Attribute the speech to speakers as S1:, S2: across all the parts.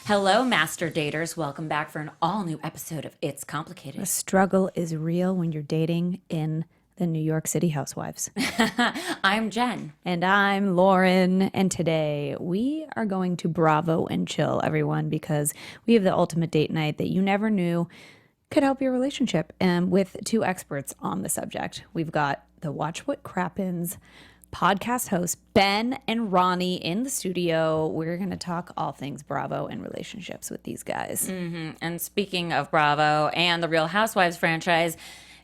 S1: Hello, master daters. Welcome back for an all-new episode of It's Complicated.
S2: The struggle is real when you're dating in the New York City Housewives.
S1: I'm Jen.
S2: And I'm Lauren. And today we are going to Bravo and chill, everyone, because we have the ultimate date night that you never knew could help your relationship. And with two experts on the subject, we've got the Watch What Crappens podcast hosts Ben and Ronnie in the studio. We're going to talk all things Bravo and relationships with these guys.
S1: Mm-hmm. And speaking of Bravo and the Real Housewives franchise,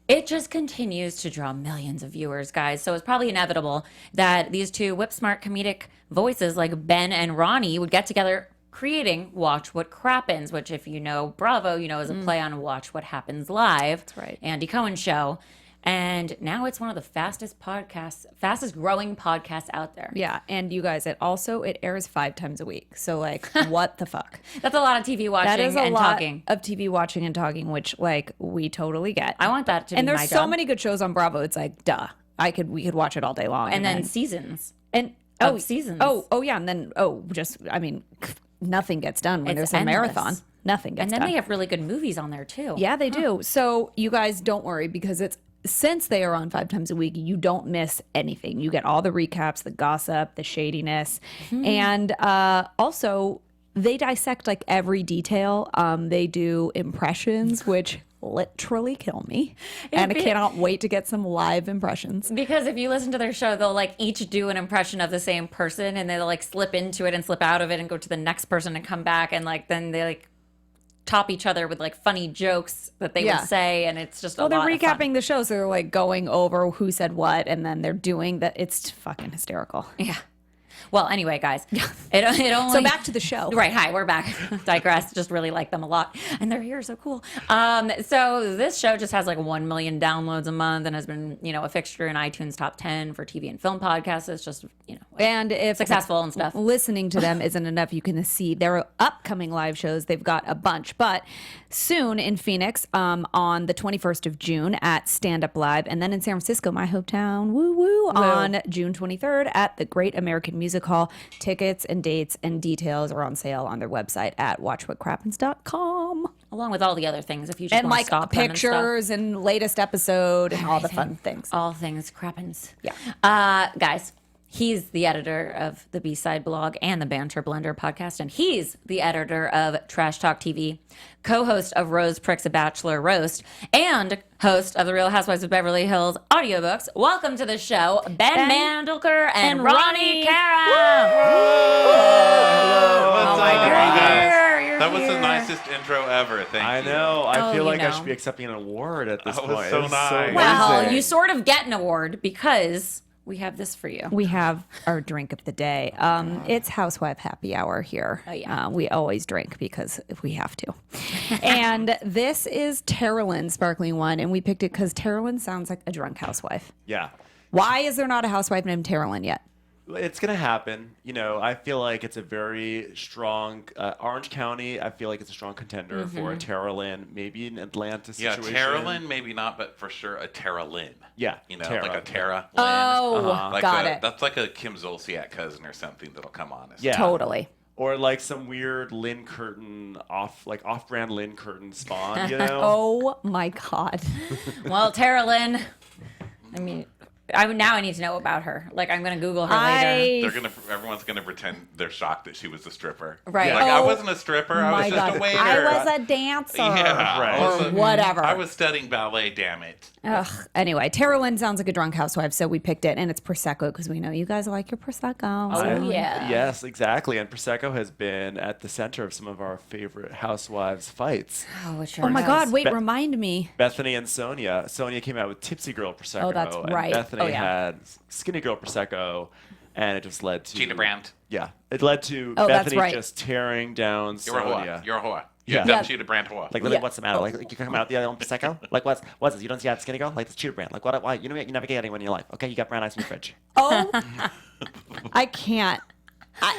S1: it just continues to draw millions of viewers, guys. So it's probably inevitable that these two whip-smart comedic voices like Ben and Ronnie would get together creating Watch What Crappens, which if you know Bravo, you know is a play on Watch What Happens Live.
S2: That's right.
S1: Andy Cohen show. And now it's one of the fastest growing podcasts out there.
S2: Yeah, and you guys, it airs 5 times a week. So like, what the fuck?
S1: That's a lot of TV watching
S2: That is a
S1: and
S2: lot
S1: talking.
S2: of TV watching and talking, which like we totally get.
S1: I want that to be
S2: and
S1: my
S2: there's
S1: job.
S2: so many good shows on Bravo. It's like, duh, we could watch it all day long.
S1: And then seasons.
S2: And
S1: seasons.
S2: Oh yeah, and then nothing gets done when
S1: It's
S2: there's a
S1: endless.
S2: marathon. Nothing gets
S1: And
S2: done.
S1: then they have really good movies on there too.
S2: Yeah, they do. So you guys don't worry because since they are on 5 times a week, you don't miss anything. You get all the recaps, the gossip, the shadiness, and also they dissect like every detail. They do impressions, which literally kill me, and I cannot wait to get some live impressions.
S1: Because if you listen to their show, they'll like each do an impression of the same person, and they'll like slip into it and slip out of it and go to the next person and come back, and like then they like top each other with like funny jokes that they would say, and it's just
S2: they're recapping the show, so they're like going over who said what, and then they're doing that. It's fucking hysterical.
S1: Yeah. Well, anyway, guys, it only...
S2: So back to the show.
S1: Right. Hi, we're back. Digress. Just really like them a lot. And they're here. So cool. So this show just has like 1 million downloads a month and has been, a fixture in iTunes top 10 for TV and film podcasts. It's just,
S2: and if
S1: successful and stuff.
S2: Listening to them isn't enough, you can see their upcoming live shows. They've got a bunch, but soon in Phoenix on the 21st of June at Stand Up Live, and then in San Francisco, my hometown, on June 23rd at the Great American Music Hall. Tickets and dates and details are on sale on their website at watchwhatcrappens.com.
S1: Along with all the other things, if you just
S2: and
S1: want to
S2: like
S1: stop them
S2: pictures and latest episode and all the fun things.
S1: All things Crappens.
S2: Yeah.
S1: Guys, he's the editor of the B-Side blog and the Banter Blender podcast, and he's the editor of Trash Talk TV, co-host of Rose Pricks a Bachelor Roast, and host of the Real Housewives of Beverly Hills audiobooks. Welcome to the show, Ben Mandelker and Ronnie Karam.
S3: Hello.
S1: Oh my God. You're
S3: That was
S1: here.
S3: the nicest intro ever. Thank you.
S4: I know. I feel like I
S1: know.
S4: should be accepting an award at this
S3: That was
S4: point.
S3: so
S4: It's
S3: nice.
S1: Well,
S4: amazing.
S1: you sort of get an award because we have this for you.
S2: We have our drink of the day. It's Housewife Happy Hour here.
S1: Oh, yeah.
S2: We always drink because we have to. And this is Taralyn Sparkling Wine, and we picked it because Taralyn sounds like a drunk housewife.
S4: Yeah.
S2: Why is there not a housewife named Taralyn yet?
S4: It's going to happen. I feel like it's a very strong Orange County. I feel like it's a strong contender for a Taralyn, maybe an Atlanta
S3: Yeah,
S4: situation.
S3: Taralyn, maybe not, but for sure a Taralyn.
S4: Yeah.
S3: Like a Tara.
S2: Oh,
S3: Lynn.
S2: got it.
S3: That's like a Kim Zolciak cousin or something that'll come on.
S4: Yeah.
S2: Totally.
S4: Or like some weird Lynn Curtin off-brand Lynn Curtin spawn,
S2: Oh my God.
S1: Well, Taralyn, I mean, now I need to know about her. Like, I'm going to Google her later.
S3: Everyone's gonna pretend they're shocked that she was a stripper.
S1: Right.
S3: Like, I
S2: Oh,
S3: wasn't a stripper. I was
S2: my
S3: just
S2: God.
S3: a waiter.
S2: I was a dancer.
S3: Yeah,
S4: Right.
S2: Or whatever.
S3: I was studying ballet. Damn it.
S2: Ugh. Anyway, Taralyn sounds like a drunk housewife, so we picked it, and it's Prosecco because we know you guys like your Prosecco.
S1: Oh, yeah.
S4: Yes, exactly. And Prosecco has been at the center of some of our favorite housewives fights.
S1: Oh, it sure
S2: Oh my
S1: has.
S2: God, wait, remind me.
S4: Bethany and Sonia. Sonia came out with Tipsy Girl Prosecco.
S2: Oh, that's
S4: and
S2: right.
S4: Bethany
S2: Oh, yeah.
S4: had Skinny Girl Prosecco, and it just led to
S3: Gina Brandt.
S4: Yeah, it led to
S2: Oh, that's
S4: Bethany
S2: right.
S4: just tearing down
S3: You're a whore.
S4: Sonia.
S3: You're a whore.
S4: Yeah.
S3: You're
S2: Yeah.
S3: Cheetah Brandt whore.
S4: Like, literally,
S2: Yeah.
S4: what's the matter? Like, you come out the other one Prosecco? Like, what's this? You don't see that Skinny Girl? Like, this cheater brand. Like, what? Why? You never get anyone in your life. Okay, you got brown eyes in your fridge.
S2: Oh, I can't.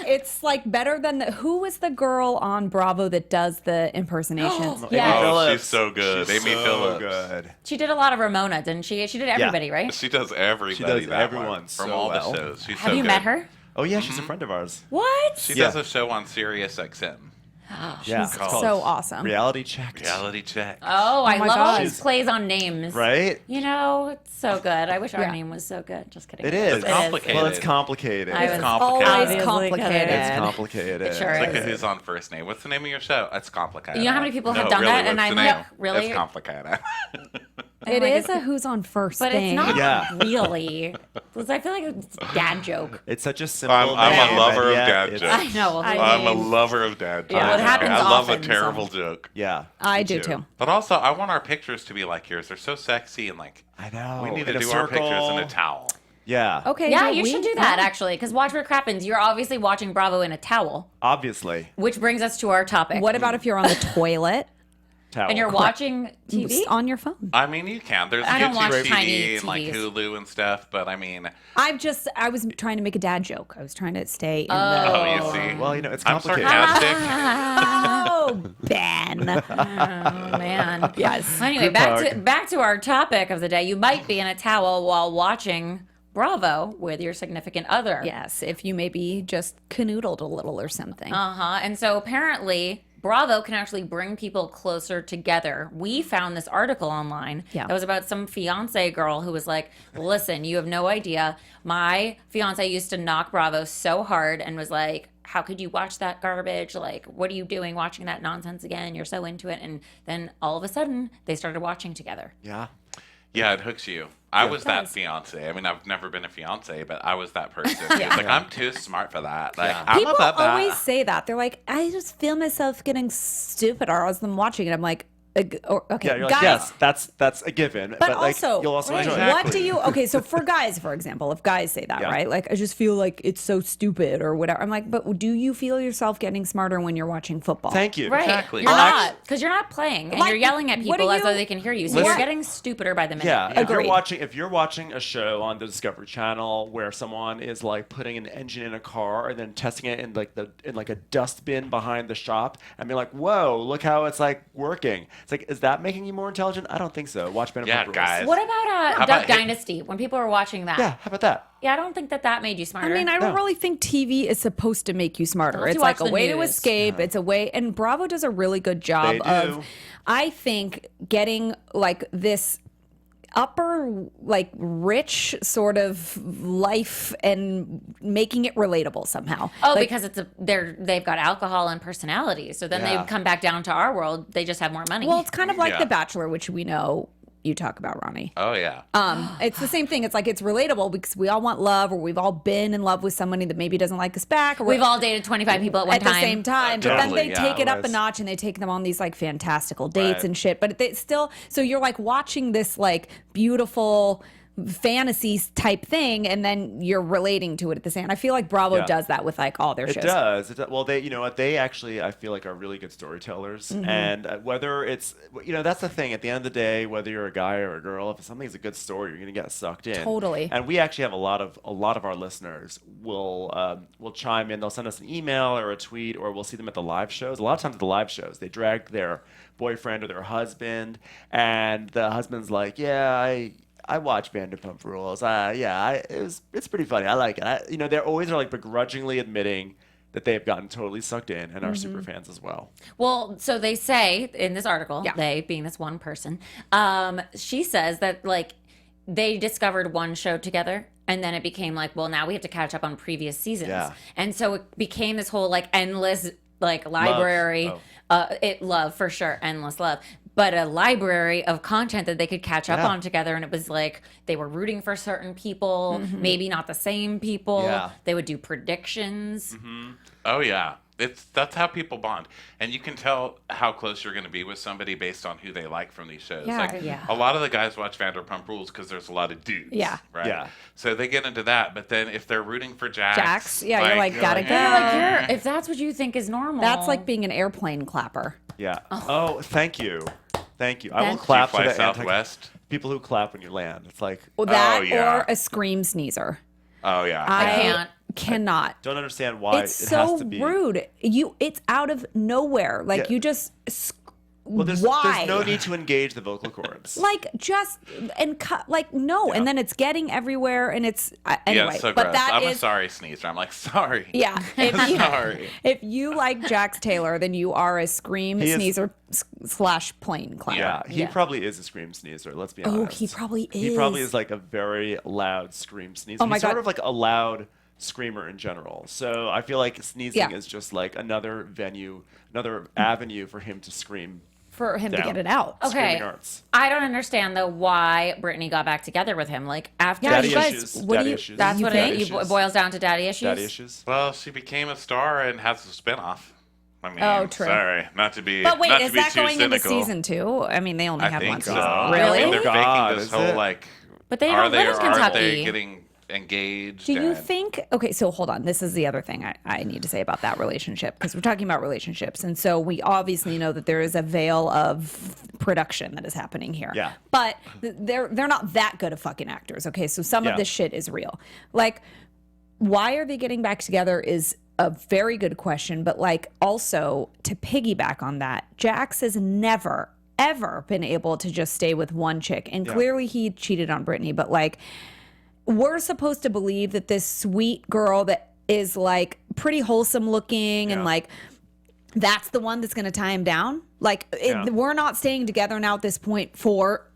S2: It's like better than who was the girl on Bravo that does the impersonations?
S1: Yeah.
S3: Oh,
S4: Phillips.
S3: she's so good.
S4: She's
S3: Amy
S4: so
S3: Phillips.
S4: good.
S1: She did a lot of Ramona, didn't she? She did everybody, right?
S3: She does everybody.
S4: She does
S3: that
S4: everyone
S3: one, from
S4: so
S3: all
S4: well.
S3: the shows. She's
S1: Have
S3: so
S1: you
S3: good.
S1: met her?
S4: Oh yeah, she's a friend of ours.
S1: What?
S3: She
S4: Yeah.
S3: does a show on Sirius XM.
S4: Yeah,
S2: She's
S4: it's called
S2: so awesome.
S4: Reality Check.
S3: Reality check.
S1: Oh, I
S2: my
S1: love all
S2: God.
S1: these plays on names.
S4: Right?
S1: You know, it's so good. I wish our
S2: Yeah.
S1: name was so good. Just kidding.
S4: It is.
S3: It's complicated.
S4: Well, it's complicated.
S1: I
S3: It's
S1: was
S3: complicated.
S2: Always
S1: Obviously
S2: complicated.
S4: It's complicated.
S1: It sure
S3: It's like
S1: is.
S3: a Who's on First Name. What's the name of your show? It's complicated.
S1: You know how many people have
S3: No,
S1: done
S3: really,
S1: that? And
S3: what's
S1: I'm
S3: the
S1: like,
S3: name?
S1: really?
S3: It's complicated.
S2: It
S1: like,
S2: is a who's on first
S1: But
S2: thing.
S1: it's not
S4: Yeah.
S1: really. Because I feel like it's a dad joke.
S4: It's such a simple
S3: I'm
S4: name,
S3: a lover
S4: and
S3: of
S4: yet
S3: dad
S4: it's-
S3: jokes.
S1: I know.
S3: I'm a lover of dad jokes.
S1: Yeah, it happens
S3: I love
S1: often,
S3: a terrible
S1: so.
S3: joke.
S4: Yeah.
S2: I
S4: me
S2: do too.
S3: But also, I want our pictures to be like yours. They're so sexy and like.
S4: I know.
S3: We need to
S4: In a
S3: do our pictures in
S4: circle.
S3: a towel.
S4: Yeah.
S2: Okay.
S1: Yeah,
S2: do
S1: you
S2: we?
S1: should do that actually. Because watch what Crappens. You're obviously watching Bravo in a towel.
S4: Obviously.
S1: Which brings us to our topic.
S2: What about if you're on the toilet
S4: Towel.
S1: And you're watching TV?
S2: on your phone?
S3: I mean, you can. There's
S1: I don't watch
S3: YouTube
S1: tiny
S3: TV and like
S1: TVs.
S3: Hulu and stuff, but I mean,
S2: I was trying to make a dad joke. I was trying to stay in the.
S3: oh, you see.
S4: Well, you know, it's
S3: I'm
S4: complicated.
S3: sarcastic.
S2: Oh, Ben.
S1: Oh man.
S2: Yes.
S1: Anyway,
S4: Good talk.
S1: back to our topic of the day. You might be in a towel while watching Bravo with your significant other.
S2: Yes, if you maybe just canoodled a little or something.
S1: And so apparently Bravo can actually bring people closer together. We found this article online that was about some fiance girl who was like, listen, you have no idea. My fiance used to knock Bravo so hard and was like, how could you watch that garbage? Like, what are you doing watching that nonsense again? You're so into it. And then all of a sudden they started watching together.
S4: Yeah.
S3: Yeah, it hooks you. I was that fiance. I mean, I've never been a fiance, but I was that person. It's like, I'm too smart for that. Like, I'm
S2: People
S3: about that.
S2: always say that. They're like, I just feel myself getting stupider as I'm watching it. I'm like, okay,
S4: Yeah, you're
S2: guys.
S4: like, yes, that's a given.
S2: But
S4: like,
S2: also,
S4: you'll also enjoy it.
S2: what do you? Okay, so for guys, for example, if guys say that,
S4: Yeah.
S2: right? Like, I just feel like it's so stupid or whatever. I'm like, but do you feel yourself getting smarter when you're watching football?
S4: Thank you.
S1: Right.
S3: Exactly.
S1: You're
S3: Well,
S1: not. Because you're not playing. And
S2: Like,
S1: you're yelling at
S2: what
S1: people
S2: do
S1: as though
S2: you-
S1: they can hear you. So
S4: Listen-
S1: you're getting stupider by the minute.
S4: Yeah,
S2: Agreed.
S4: if you're watching a show on the Discovery Channel where someone is like putting an engine in a car and then testing it in like a dustbin behind the shop and being like, whoa, look how it's like working. It's like, is that making you more intelligent? I don't think so. Watch Vanderpump
S3: Yeah,
S4: Rules.
S3: guys.
S1: What about
S3: How
S1: Duck
S3: about
S1: Dynasty? When people are watching that.
S4: Yeah, how about that?
S1: Yeah, I don't think that made you
S2: I
S1: smarter.
S2: mean, I don't really think TV is supposed to make you smarter.
S1: Unless
S2: It's
S1: you
S2: like
S1: watch
S2: a
S1: the
S2: way to
S1: news.
S2: escape. It's a way, and Bravo does a really good job
S4: They do.
S2: of, I think, getting like this upper like rich sort of life and making it relatable somehow.
S1: Oh,
S2: Like,
S1: because they've got alcohol and personality. So then
S4: Yeah.
S1: they come back down to our world. They just have more money.
S2: well, it's kind of like
S3: Yeah.
S2: The Bachelor, which we know you talk about, Ronnie.
S3: Oh, yeah.
S2: It's the same thing. It's like it's relatable because we all want love, or we've all been in love with somebody that maybe doesn't like us back, or
S1: We've all dated 25 people at one
S2: at
S1: time.
S2: the same time. But then
S3: Totally,
S2: they
S3: yeah,
S2: take it up a
S4: always.
S2: notch and they take them on these like fantastical dates
S4: Right.
S2: and shit. But they still, so you're like watching this like beautiful fantasies type thing, and then you're relating to it at the same. I feel like Bravo
S4: Yeah.
S2: does that with like all their
S4: It
S2: shows.
S4: does. Well, they, you know what? They actually, I feel like, are really good storytellers.
S2: Mm-hmm.
S4: And whether it's, you know, that's the thing. At the end of the day, whether you're a guy or a girl, if something's a good story, you're gonna get sucked in.
S2: Totally.
S4: And we actually have a lot of our listeners will chime in. They'll send us an email or a tweet, or we'll see them at the live shows. A lot of times at the live shows, they drag their boyfriend or their husband, and the husband's like, "Yeah, I watch Vanderpump Rules. It's pretty funny. I like it." You know, they're always like begrudgingly admitting that they've gotten totally sucked in and are super fans as well.
S1: Well, so they say in this article,
S2: Yeah.
S1: they being this one person, she says that like they discovered one show together and then it became like, well, now we have to catch up on previous seasons.
S4: Yeah.
S1: And so it became this whole like endless like library, love for sure, endless love. But a library of content that they could catch up
S4: Yeah.
S1: on together. And it was like they were rooting for certain people, maybe not the same people.
S4: Yeah.
S1: They would do predictions.
S3: Oh, yeah. That's how people bond. And you can tell how close you're going to be with somebody based on who they like from these shows.
S2: Yeah,
S3: Like,
S1: yeah.
S3: a lot of the guys watch Vanderpump Rules because there's a lot of dudes.
S2: Yeah.
S3: Right?
S4: Yeah.
S3: So they get into that. But then if they're rooting for Jax.
S2: Yeah, you're like, gotta go.
S1: You're like, if that's what you think is normal.
S2: That's like being an airplane clapper.
S4: Yeah. Oh, thank you. Thank you. I will
S1: Thank you.
S4: clap
S3: Do you
S4: for
S3: fly
S4: the
S3: Southwest?
S4: people who clap when you land. It's like,
S2: Well, that
S3: yeah.
S2: or a scream sneezer.
S3: Oh, yeah.
S2: I cannot.
S4: don't understand why
S2: It's
S4: it
S2: so
S4: has to be.
S2: rude. It's out of nowhere. Like
S4: Yeah.
S2: you just
S4: Well, there's no need to engage the vocal cords.
S2: Like just and cut like no, and then it's getting everywhere, and it's anyway.
S3: Yeah, it's so
S2: but
S3: gross.
S2: that
S3: I'm
S2: is
S3: a sorry sneezer. I'm like sorry.
S2: yeah.
S3: Sorry.
S2: If you like Jax Taylor, then you are a scream sneezer / plain clown.
S4: Yeah, he probably is a scream sneezer. Let's be honest.
S2: Oh, he probably is.
S4: He probably is like a very loud scream sneezer.
S2: Oh my
S4: He's
S2: God.
S4: sort of like a loud screamer in general. So I feel like sneezing is just like another avenue for him to scream.
S2: For him to
S4: down.
S2: get it out.
S1: Okay.
S4: Screaming arts.
S1: I don't understand though why Brittany got back together with him. Like after
S2: Yeah,
S4: Daddy
S2: you guys,
S4: issues.
S2: what do
S4: Daddy
S2: you?
S4: issues.
S1: that's what
S4: Daddy
S1: it
S4: issues.
S1: boils down to, daddy issues.
S4: Daddy issues.
S3: Well, she became a star and has a spinoff. I mean,
S2: Oh, true.
S3: sorry, not to be.
S2: But wait,
S3: not
S2: is
S3: to be
S2: that
S3: too
S2: going
S3: cynical.
S2: into season 2? I mean, they only
S3: I
S2: have
S3: think
S2: one
S3: so.
S2: season.
S3: I mean, they're
S4: God,
S3: faking this
S4: is
S3: whole
S4: it?
S3: like.
S1: But they
S3: Are
S1: don't
S3: they
S1: live
S3: or
S1: in
S3: aren't
S1: Kentucky.
S3: they getting engaged?
S2: Do you
S3: and-
S2: think? Okay, so hold on. This is the other thing I need to say about that relationship, because we're talking about relationships, and so we obviously know that there is a veil of production that is happening here.
S4: Yeah.
S2: But they're not that good of fucking actors. Okay, so some of
S4: Yeah.
S2: this shit is real. Like, why are they getting back together is a very good question, but like also to piggyback on that, Jax has never ever been able to just stay with one chick, and clearly he cheated on Brittany, but like, we're supposed to believe that this sweet girl that is like pretty wholesome looking and like that's the one that's going to tie him down. Like we're not staying together now at this point for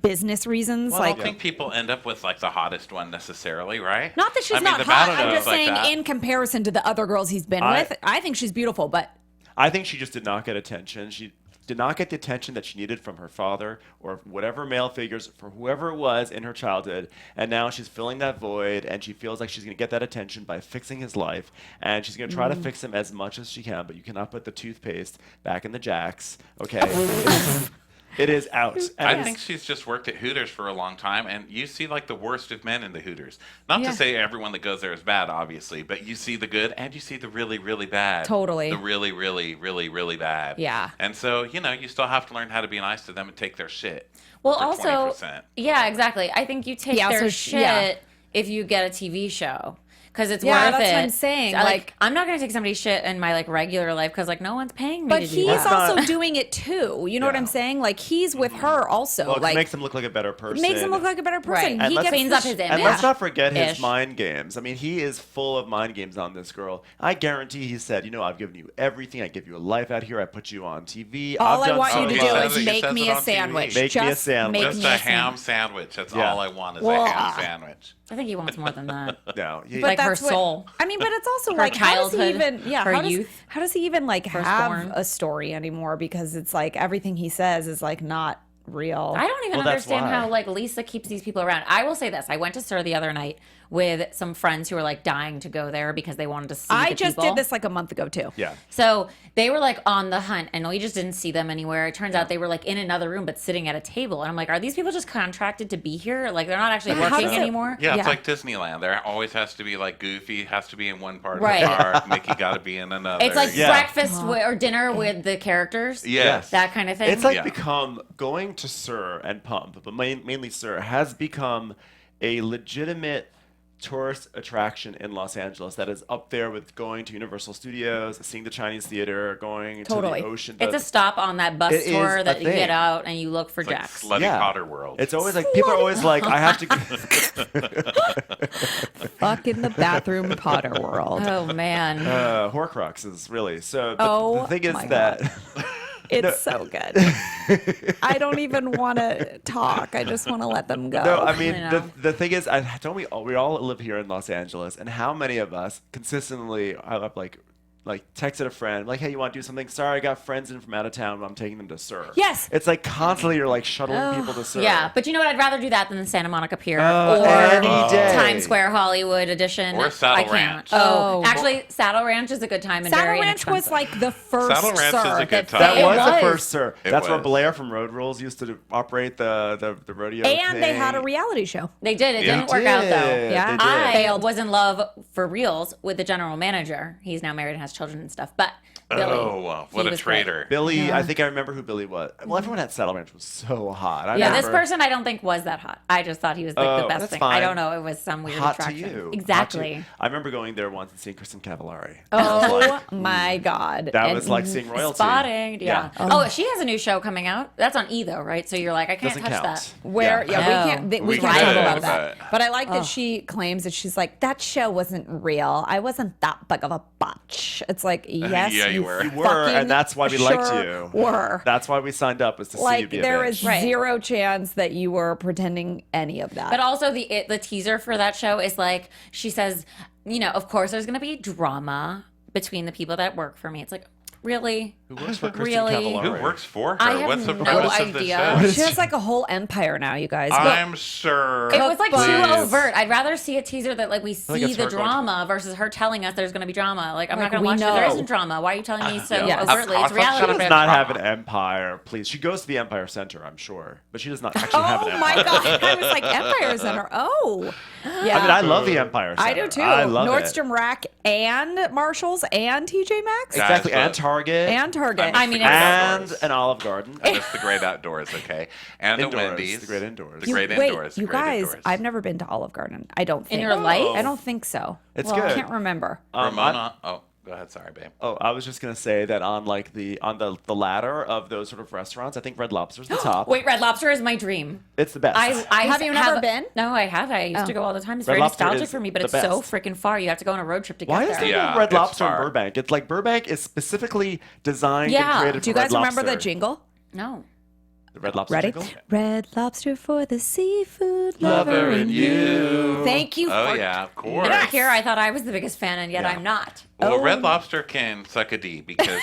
S2: business reasons.
S3: Well,
S2: like,
S3: I don't think people end up with like the hottest one necessarily, right?
S2: not that she's
S3: I mean,
S2: not
S3: the
S2: hot.
S3: Bachelor
S2: I'm
S3: is
S2: just
S3: like
S2: saying
S3: that.
S2: in comparison to the other girls he's been with, I think she's beautiful, but
S4: I think she just did not get attention. She did not get the attention that she needed from her father or whatever male figures, for whoever it was in her childhood. And now she's filling that void, and she feels like she's going to get that attention by fixing his life. And she's going to try to fix him as much as she can, but you cannot put the toothpaste back in the Jax. Okay. It is out. And
S3: I think she's just worked at Hooters for a long time, and you see like the worst of men in the Hooters. Not to say everyone that goes there is bad, obviously, but you see the good and you see the really, really bad.
S2: Totally.
S3: The really, really, really, really bad.
S2: Yeah.
S3: And so, you know, you still have to learn how to be nice to them and take their shit.
S1: Well,
S3: for
S1: also,
S3: 20%.
S1: yeah, exactly. I think you take
S2: Yeah,
S1: their
S2: so
S1: shit if you get a TV show. Because it's
S2: Yeah,
S1: worth
S2: that's
S1: it.
S2: what I'm saying,
S1: So,
S2: like-
S1: I'm not going to take somebody's shit in my like regular life because like no one's paying me
S2: but
S1: to do
S2: he's
S1: that.
S2: also doing it too. You know what I'm saying? Like, he's with her also.
S4: well, it
S2: like,
S4: makes him look like a better person.
S2: makes him look like a better person.
S1: Right.
S4: And
S2: He
S4: let's-
S2: gets
S1: cleans
S2: the
S1: up his image.
S4: And let's not forget his
S1: Ish.
S4: mind games. I mean, he is full of mind games on this girl. I guarantee he said, you know, I've given you everything. I give you a life out here. I put you on TV.
S2: All
S4: I've
S2: I
S4: done
S2: want
S4: so
S2: you to
S3: he
S2: do
S3: says
S2: is
S3: it- he
S2: make
S3: says
S2: me
S3: it
S2: a
S3: on TV.
S2: sandwich.
S4: Make me a
S2: Just
S4: sandwich.
S2: make
S3: Just
S2: me
S3: a
S2: a
S3: ham sandwich. That's
S4: Yeah.
S3: all I want is
S2: Well,
S3: a ham sandwich.
S1: I think he wants more than that.
S4: No,
S1: Like her
S2: that's what-
S1: soul.
S2: I mean, but it's also
S1: Her
S2: like, how does he
S1: childhood,
S2: even? Yeah,
S1: her
S2: how does,
S1: youth.
S2: how does he even like have
S1: Firstborn.
S2: a story anymore? Because it's like everything he says is like not real.
S1: I don't even
S4: Well, that's
S1: understand
S4: why.
S1: how like Lisa keeps these people around. I will say this: I went to SUR the other night with some friends who were like dying to go there because they wanted to see.
S2: I
S1: the
S2: just
S1: people.
S2: did this like a month ago too.
S4: yeah.
S1: So they were like on the hunt, and we just didn't see them anywhere. It turns out they were like in another room, but sitting at a table. And I'm like, are these people just contracted to be here? Like they're not actually
S2: How
S1: working
S2: does it-
S1: anymore?
S3: Yeah,
S2: Yeah.
S3: it's like Disneyland. There always has to be like Goofy has to be in one part
S1: Right.
S3: of the park. Mickey got to be in another.
S1: It's like
S4: Yeah.
S1: breakfast or dinner with the characters.
S3: Yes.
S1: That kind of thing.
S4: It's like
S3: Yeah.
S4: become going to SUR and Pump, but mainly SUR has become a legitimate tourist attraction in Los Angeles that is up there with going to Universal Studios, seeing the Chinese Theater, going
S2: Totally.
S4: to the ocean.
S1: It's a stop on that bus
S4: It is
S1: tour
S4: a
S1: that you
S4: thing.
S1: get out and you look for
S3: It's like
S1: Jax.
S3: Slutty Potter World.
S4: It's always like people are always like, I have to.
S2: Fuck in the bathroom Potter world.
S1: Oh man.
S4: Horcruxes, really. So
S2: Oh,
S4: the thing is
S2: my
S4: that
S2: It's so good. I don't even want to talk. I just want to let them go.
S4: no, I mean
S1: I
S4: the
S1: know.
S4: the thing is, we all live here in Los Angeles, and how many of us consistently have like texted a friend like, hey, you want to do something? Sorry, I got friends in from out of town, but I'm taking them to SUR.
S2: Yes.
S4: It's like constantly you're like shuttling people to SUR.
S1: Yeah, but you know what? I'd rather do that than the Santa Monica Pier
S4: any
S1: or
S4: day.
S1: Times Square Hollywood edition.
S3: Or Saddle
S1: I can't.
S3: Ranch.
S1: Oh,
S2: Oh.
S1: actually, Saddle Ranch is a good time and
S2: Saddle
S1: very
S2: Ranch was
S1: inexpensive.
S2: like the first
S3: Saddle Ranch is
S2: SUR
S3: a good time.
S4: That
S1: It
S4: was the
S1: was.
S4: first SUR.
S3: It
S4: That's where
S3: was.
S4: Blair from Road Rules used to operate the rodeo.
S2: and they had a
S4: thing.
S2: reality show.
S1: They did. It
S3: Yeah.
S1: didn't work out though.
S4: Did.
S2: Yeah.
S4: They did.
S1: I was in love for reals with the general manager. He's now married and has children and stuff. But Billy,
S3: Oh, what
S1: he
S3: a
S1: was great.
S3: traitor.
S4: Billy, I think I remember who Billy was. Well, everyone at Saddle Ranch was so hot. I
S1: Yeah, this
S4: remember-
S1: person I don't think was that hot. I just thought he was like the best
S4: that's
S1: thing.
S4: fine.
S1: I don't know. It was some weird
S4: hot to
S1: attraction.
S4: you.
S1: Exactly.
S4: Hot to- I remember going there once and seeing Kristen Cavallari.
S2: Oh my God.
S4: That
S2: And
S4: was like seeing royalty.
S1: Spotting. Yeah.
S4: Yeah.
S1: Oh, she has a new show coming out. That's on E though, right? So you're like, I can't
S4: Doesn't
S1: touch
S4: count.
S1: that.
S2: Where
S4: Yeah.
S2: we
S1: Oh.
S2: can't
S3: We
S2: can't
S3: could,
S2: talk about that.
S3: but-
S2: But I like that she claims that she's like, that show wasn't real. I wasn't that big of a botch. It's like, yes,
S3: Yeah, you were.
S4: You were,
S2: fucking
S4: and that's why we liked
S2: sure
S4: you.
S2: Were.
S4: That's why we signed up, was to see you
S2: Like
S4: be a
S2: there
S4: bitch.
S2: is
S1: Right.
S2: zero chance that you were pretending any of that.
S1: But also the teaser for that show is like she says, of course there's gonna be drama between the people that work for me. It's like, really?
S4: Who works for Kristen
S1: Really?
S4: Cavallari?
S3: Who works for her?
S1: I have
S3: What's the
S1: no
S3: premise of the
S1: idea.
S3: show?
S2: she has like a whole empire now, you guys.
S3: I'm sure.
S1: It was like too
S3: Please.
S1: overt. I'd rather see a teaser that like we see
S4: it's
S1: the
S4: her going
S1: drama versus her telling us there's going to be drama. Like I'm
S2: Like,
S1: not going to
S2: we
S1: watch it. There
S2: know.
S1: isn't drama. Why are you telling me so
S2: Yes.
S1: overtly? It's
S3: Of course,
S1: reality.
S3: shut
S4: She
S3: up.
S4: does not have
S3: drama.
S4: an empire, please. She goes to the Empire Center, I'm sure, but she does not actually have an
S2: Oh
S4: empire.
S2: my God. I was like, Empire Center. Oh. Yeah.
S4: I mean, I love the Empire Center.
S2: I do too.
S4: I love
S2: Nordstrom Rack and Marshalls and TJ Maxx
S4: it. Exactly,
S3: Guys,
S4: and Target.
S2: and Target.
S1: I mean,
S4: and an Olive Garden.
S3: And it's the great outdoors, okay? And
S4: Indoors,
S3: the Wendy's.
S4: the great indoors.
S3: The great
S2: Wait,
S3: indoors. the
S2: you
S3: great
S2: guys,
S3: indoors.
S2: I've never been to Olive Garden. I don't think.
S1: your life?
S2: I don't think so.
S4: It's
S2: I
S4: good.
S2: can't remember.
S3: Ramona. Oh, go ahead. Sorry, babe.
S4: I was just gonna say that on like the ladder of those sort of restaurants, I think Red Lobster's the top.
S1: Wait, Red Lobster is my dream.
S4: It's the best.
S1: I
S2: Have you never been?
S1: No, I have. I used to go all the time. It's
S4: Red
S1: very
S4: Lobster
S1: nostalgic
S4: is
S1: for me, but
S4: the
S1: it's so
S4: best.
S1: freaking far. You have to go on a road trip to get
S4: Why
S1: there.
S4: is there
S3: Yeah,
S4: no Red
S3: it's
S4: Lobster in
S3: far.
S4: Burbank? It's like Burbank is specifically designed
S1: Yeah.
S4: and created
S2: Do you
S4: for
S2: guys
S4: Red
S2: remember the
S4: Lobster.
S2: jingle?
S1: No.
S4: The Red Lobster
S2: Ready?
S4: jingle?
S2: Red Lobster for the seafood
S3: Lover
S2: lover
S3: in
S2: in
S3: you.
S2: you. Thank you
S3: Oh,
S2: for
S3: yeah, of course.
S1: And back here, I thought I was the biggest fan, and yet
S4: Yeah.
S1: I'm not.
S3: Well, Red Lobster can suck a D because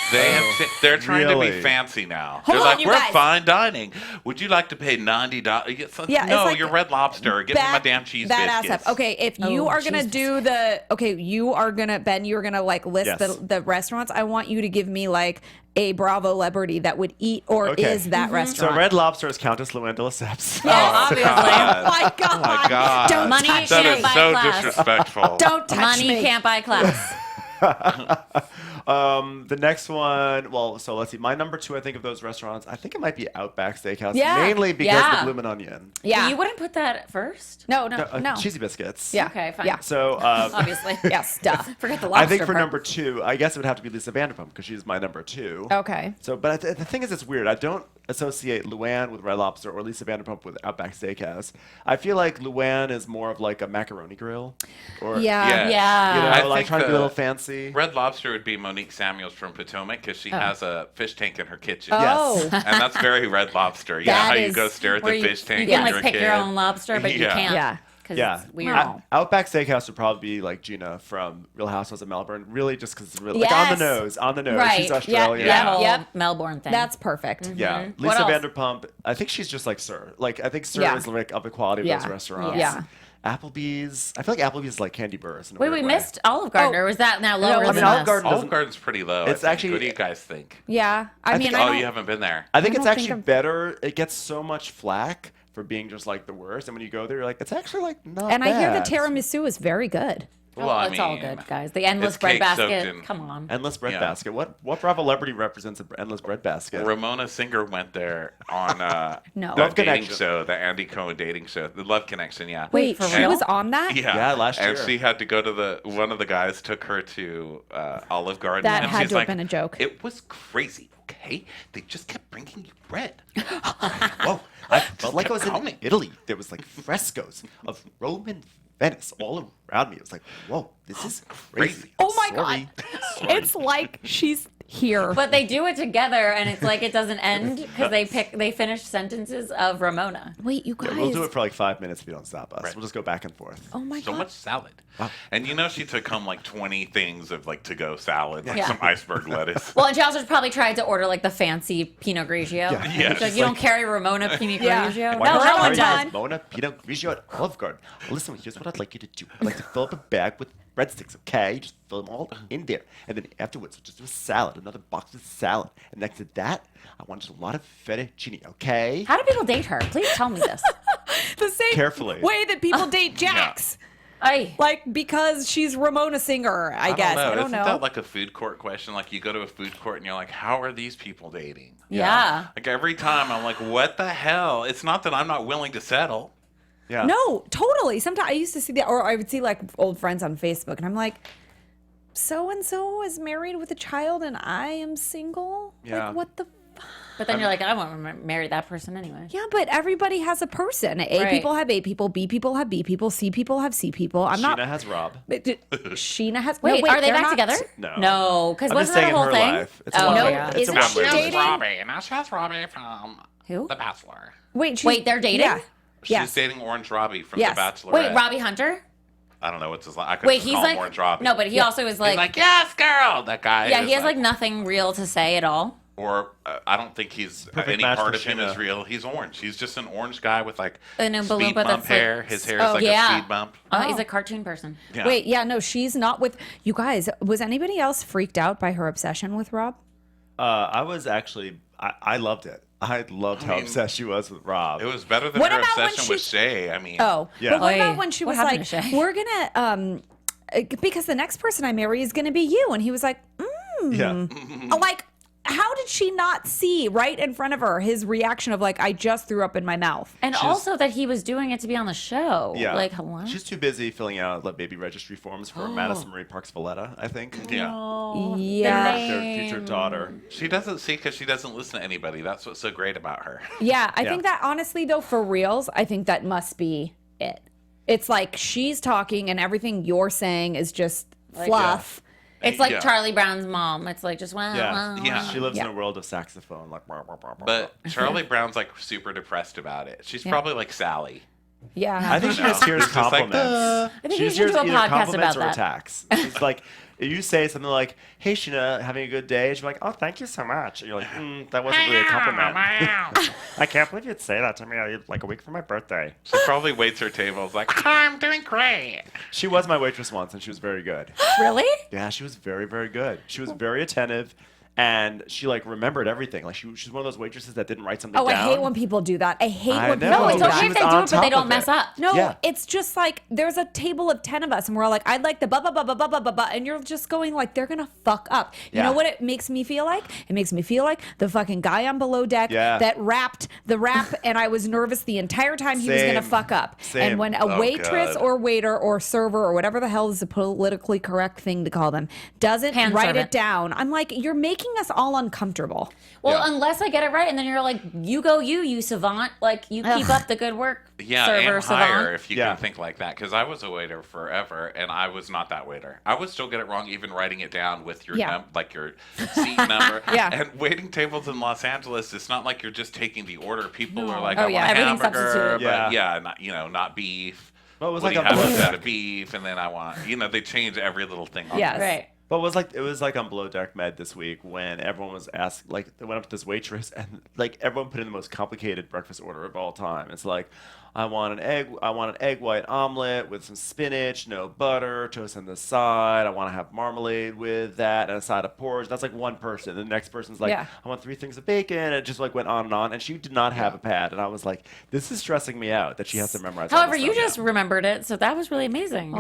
S3: they're trying to
S4: Really?
S3: be fancy now.
S1: Hold
S3: They're
S1: on,
S3: like,
S1: you
S3: we're
S1: guys.
S3: fine dining. Would you like to pay $90?
S2: Yeah,
S3: No,
S2: it's like
S3: you're Red Lobster. Give me my damn cheese
S2: badass
S3: biscuits.
S2: stuff. Okay, if you
S1: Oh,
S2: are gonna
S1: Jesus.
S2: do Ben, you're gonna like list
S3: Yes.
S2: the restaurants. I want you to give me like a Bravo celebrity that would eat or
S4: Okay.
S2: is that
S4: So
S2: restaurant.
S4: Red Lobster is Countess Luann de Lesseps.
S1: Yeah, obviously.
S3: God.
S2: Oh my God!
S3: Oh my God.
S2: Don't
S1: Money
S2: touch
S3: That
S1: can't
S3: is
S2: me!
S1: buy
S3: so
S1: class.
S3: disrespectful.
S2: Don't touch
S1: Money
S2: me!
S1: can't buy class.
S4: The next one, well, so let's see. My number 2, I think, of those restaurants, I think it might be Outback Steakhouse,
S2: Yeah.
S4: mainly because
S1: Yeah.
S4: the Bloomin' Onion.
S2: Yeah.
S1: You wouldn't put that first?
S2: no. No.
S4: Cheesy biscuits.
S2: Yeah.
S1: Okay, fine.
S2: Yeah.
S4: So,
S1: Obviously.
S2: Yes. Duh.
S1: Forget the lobster
S4: I think for
S1: part.
S4: number 2, I guess it would have to be Lisa Vanderpump because she's my number 2.
S2: Okay.
S4: So, but the thing is, it's weird. I don't associate Luann with Red Lobster or Lisa Vanderpump with Outback Steakhouse. I feel like Luann is more of like a macaroni grill, or
S2: Yeah.
S1: Yeah.
S4: you know,
S3: I
S4: like
S3: think
S4: trying to be a
S3: the
S4: little fancy.
S3: Red Lobster would be Monique Samuels from Potomac because she has a fish tank in her kitchen.
S2: Oh.
S4: Yes.
S3: And that's very Red Lobster. You know
S2: That
S3: how you
S2: is
S3: go stare at
S1: Where
S3: the
S1: you,
S3: fish tank
S1: you can
S3: when
S1: like
S3: you're a
S1: pick your
S3: kid.
S1: own lobster, but you
S3: Yeah.
S1: can't.
S2: Yeah.
S1: Because
S4: Yeah,
S1: it's weird.
S4: Outback Steakhouse would probably be like Gina from Real Housewives of Melbourne, really just because it's really like
S2: Yes.
S4: on the nose.
S1: Right.
S4: She's
S1: Yeah,
S4: Australian.
S1: that whole
S2: Yep.
S1: Melbourne thing.
S2: That's perfect.
S4: Yeah,
S1: Mm-hmm. What
S4: Lisa
S1: else?
S4: Vanderpump. I think she's just like Sir. Like I think Sir
S2: Yeah.
S4: is like of the quality of
S2: Yeah.
S4: those restaurants.
S2: Yeah.
S4: Applebee's. I feel like Applebee's is like Candy Burrs. In a
S1: Wait,
S4: weird
S1: we
S4: way.
S1: missed Olive Garden, or was that now lower
S2: I mean,
S1: than
S4: Olive
S1: us?
S4: Garden-
S3: Olive Garden's pretty low.
S4: It's
S3: I think.
S4: actually-
S3: What do you guys think?
S2: Yeah. I mean,
S4: think-
S2: I
S3: Oh,
S2: don't,
S3: you haven't been there.
S4: I think it's
S2: don't think
S4: actually
S2: I'm-
S4: better. It gets so much flack for being just like the worst, and when you go there, you're like, it's actually like not.
S2: and I hear the
S4: bad.
S2: tiramisu is very good.
S1: Oh,
S3: Well, I
S1: it's all
S3: mean,
S1: good, guys. The endless
S3: it's
S1: bread
S3: cake soaked
S1: basket.
S3: in-
S1: Come on.
S4: Endless bread
S3: Yeah.
S4: basket. What Bravo celebrity represents an endless bread basket?
S3: Ramona Singer went there on
S2: No.
S3: the
S4: Love
S3: dating
S4: Connection.
S3: show, the Andy Cohen dating show, the Love Connection. Yeah.
S2: Wait,
S1: for
S2: she
S1: real?
S2: was on that?
S3: Yeah,
S4: last
S3: and
S4: year.
S3: she had to go to one of the guys took her to Olive Garden.
S2: That
S3: and
S2: had
S3: she's
S2: to have
S3: like,
S2: been a joke.
S3: It was crazy, okay? They just kept bringing you bread. Whoa, I
S4: Felt like I was in Italy. There was like frescoes of Roman Venice all around me. It was like, whoa, this is crazy.
S2: Oh my
S4: Sorry.
S2: God. It's like she's here.
S1: But they do it together, and it's like it doesn't end because they finish sentences of Ramona.
S2: Wait, you guys.
S4: We'll do it for like 5 minutes if you don't stop us.
S3: Right.
S4: We'll just go back and forth.
S2: Oh my
S3: So
S2: God.
S3: much salad. And you know she took home like 20 things of like to-go salad, like
S1: Yeah.
S3: some iceberg lettuce.
S1: Well, and she also probably tried to order like the fancy Pinot Grigio.
S4: Yeah.
S3: Yeah,
S1: She's like,
S3: she's
S1: you don't carry Ramona Pinot
S2: Yeah.
S1: Grigio?
S4: Why
S1: No,
S4: don't
S1: no
S4: you
S1: one
S4: carry
S1: does.
S4: Mona Pinot Grigio at Olive Garden. Listen, here's what I'd like you to do. I'd like to fill up a bag with breadsticks, okay? Just fill them all in there. And then afterwards, just do a salad, another box of salad. And next to that, I want just a lot of fettuccine, okay?
S1: How do people date her? Please tell me this.
S2: The same
S4: Carefully.
S2: way that people date Jax.
S1: Ay.
S2: Like, because she's Ramona Singer, I guess. I don't
S3: Isn't
S2: know.
S3: that like a food court question? Like you go to a food court and you're like, how are these people dating?
S1: Yeah.
S3: Like every time I'm like, what the hell? It's not that I'm not willing to settle.
S4: Yeah.
S2: No, totally. Sometimes I used to see that, or I would see like old friends on Facebook, and I'm like, so and so is married with a child, and I am single.
S4: Yeah.
S2: Like, what the?
S1: But then you're like, I won't marry that person anyway.
S2: Yeah, but everybody has a person. A
S1: Right.
S2: people have A people. B people have B people. C people have C people. I'm
S4: Sheena
S2: not.
S4: has Rob.
S2: Sheena has.
S1: Wait,
S2: no,
S1: are they
S2: they're
S1: back
S2: not-
S1: together?
S4: No.
S1: No, because
S4: I'm
S1: wasn't
S4: just
S1: that a
S4: saying
S1: whole
S4: her
S1: thing?
S4: life. It's a
S1: Oh,
S4: one-
S2: No,
S1: yeah.
S4: it's
S2: isn't
S4: a
S2: she
S4: one-way
S2: dating?
S3: Robbie. Now she's Robbie from
S1: Who?
S3: The Bachelor.
S2: Wait,
S1: Wait, they're dating?
S2: Yeah.
S3: She's
S2: Yes.
S3: dating Orange Robbie from
S2: Yes.
S3: The Bachelor.
S1: Wait, Robbie Hunter?
S3: I don't know what's his. I could
S1: Wait,
S3: just
S1: he's
S3: call him
S1: like
S3: Orange Robbie.
S1: no, but he also is
S3: He's
S1: like,
S3: like, yes, girl. That guy.
S1: yeah,
S3: is
S1: he has like nothing real to say at all.
S3: Or I don't think he's
S4: Perfect
S3: any
S4: match
S3: part
S4: for
S3: of him
S4: Sheena.
S3: is real. He's orange. He's just an orange guy with like
S1: An Oompa
S3: speed
S1: Loompa
S3: bump
S1: that's
S3: hair.
S1: like-
S3: His hair is like
S1: yeah.
S3: a speed bump.
S1: He's a cartoon person.
S3: Yeah.
S2: Wait, yeah, no, she's not with you guys. Was anybody else freaked out by her obsession with Rob?
S4: I was actually, I loved it. I loved how
S3: mean,
S4: obsessed she was with Rob.
S3: It was better than
S2: What
S3: her
S2: about when
S3: obsession with
S2: she's-
S3: Shay. I mean,
S2: Oh,
S4: Yeah.
S2: but what
S1: Oy.
S2: about when she
S1: What
S2: was
S1: happened
S2: like,
S1: to Shay?
S2: "We're gonna because the next person I marry is gonna be you," and he was like,
S4: yeah.
S2: like, how did she not see right in front of her his reaction of like, "I just threw up in my mouth"?
S1: And also that he was doing it to be on the show.
S4: Yeah.
S1: Like, hello?
S4: She's too busy filling out like baby registry forms for Madison Marie Parks Valletta, I think.
S3: yeah.
S1: Oh,
S2: Yeah.
S1: the
S4: Their
S1: name.
S4: future daughter.
S3: She doesn't see because she doesn't listen to anybody. That's what's so great about her.
S2: Yeah, I
S4: Yeah.
S2: think that honestly though, for reals, I think that must be it. It's like she's talking and everything you're saying is just fluff.
S1: It's like
S3: Yeah.
S1: Charlie Brown's mom. It's like just wow.
S4: Yeah.
S3: Yeah.
S4: She lives
S2: Yeah.
S4: in a world of saxophone. Like,
S3: But Charlie Brown's like super depressed about it. She's probably like Sally.
S2: Yeah.
S4: I think she
S3: No.
S4: just hears
S3: It's just like,
S4: compliments.
S1: I think
S4: She
S1: you
S4: just
S1: should
S4: hears
S1: do a
S4: either
S1: podcast
S4: compliments
S1: about
S4: or
S1: that.
S4: attacks. It's like if you say something like, "Hey, Sheena, having a good day," and she's like, "Oh, thank you so much," and you're like, "That wasn't really a compliment." I can't believe you'd say that to me like a week from my birthday.
S3: She probably waits her table. Is like, I'm doing great.
S4: She was my waitress once, and she was very good.
S1: Really?
S4: Yeah, she was very, very good. She was very attentive, and she like remembered everything. Like she's one of those waitresses that didn't write something
S2: Oh,
S4: down.
S2: I hate when people do that. I hate
S4: I
S2: when
S4: know.
S2: people
S1: No,
S2: do
S1: it's
S4: But
S2: that.
S1: okay
S4: she
S1: if
S4: was
S1: they do
S4: on
S1: it, but they
S4: top
S1: don't
S4: of
S1: mess
S4: it.
S1: up.
S2: No,
S4: Yeah.
S2: it's just like there's a table of 10 of us, and we're all like, I'd like the blah, blah, blah, blah, blah, blah, blah, blah, and you're just going like, they're gonna fuck up. You
S4: Yeah.
S2: know what it makes me feel like? It makes me feel like the fucking guy on Below Deck
S4: Yeah.
S2: that rapped the rap, and I was nervous the entire time he was gonna
S4: Same.
S2: fuck up.
S4: Same.
S2: And when a
S3: Oh,
S2: waitress
S3: God.
S2: or waiter or server or whatever the hell is the politically correct thing to call them doesn't
S1: Hand
S2: write
S1: servant.
S2: it down, I'm like, you're making us all uncomfortable.
S1: Well,
S3: Yeah.
S1: unless I get it right, and then you're like, you go, you savant. Like, you keep up the good work,
S3: Yeah,
S1: server,
S3: and higher
S1: savant.
S3: if you
S4: Yeah.
S3: can think like that. Because I was a waiter forever, and I was not that waiter. I would still get it wrong, even writing it down with your
S2: Yeah.
S3: like your seat number.
S2: Yeah.
S3: And waiting tables in Los Angeles, it's not like you're just taking the order. People are like,
S2: Oh,
S3: I
S2: yeah,
S3: want a
S1: everything's
S3: hamburger,
S1: substituted.
S3: but
S4: Yeah.
S3: not beef.
S4: Well, it was
S3: What
S4: like
S3: do you
S4: a
S3: have
S4: Below
S3: instead
S4: Deck.
S3: of beef? And then I want, they change every little thing. On
S2: Yes.
S3: there.
S1: Right.
S4: But it was like on Below Deck Med this week when everyone was asked, like they went up to this waitress and like everyone put in the most complicated breakfast order of all time. It's like, I want an egg white omelet with some spinach, no butter, toast on the side. I want to have marmalade with that and a side of porridge. That's like one person. The next person's like,
S2: Yeah.
S4: I want 3 things of bacon. And it just like went on and on. And she did not have a pad. And I was like, this is stressing me out that she has to memorize. all
S1: However,
S4: this
S1: you
S4: stuff.
S1: just remembered it, so that was really amazing.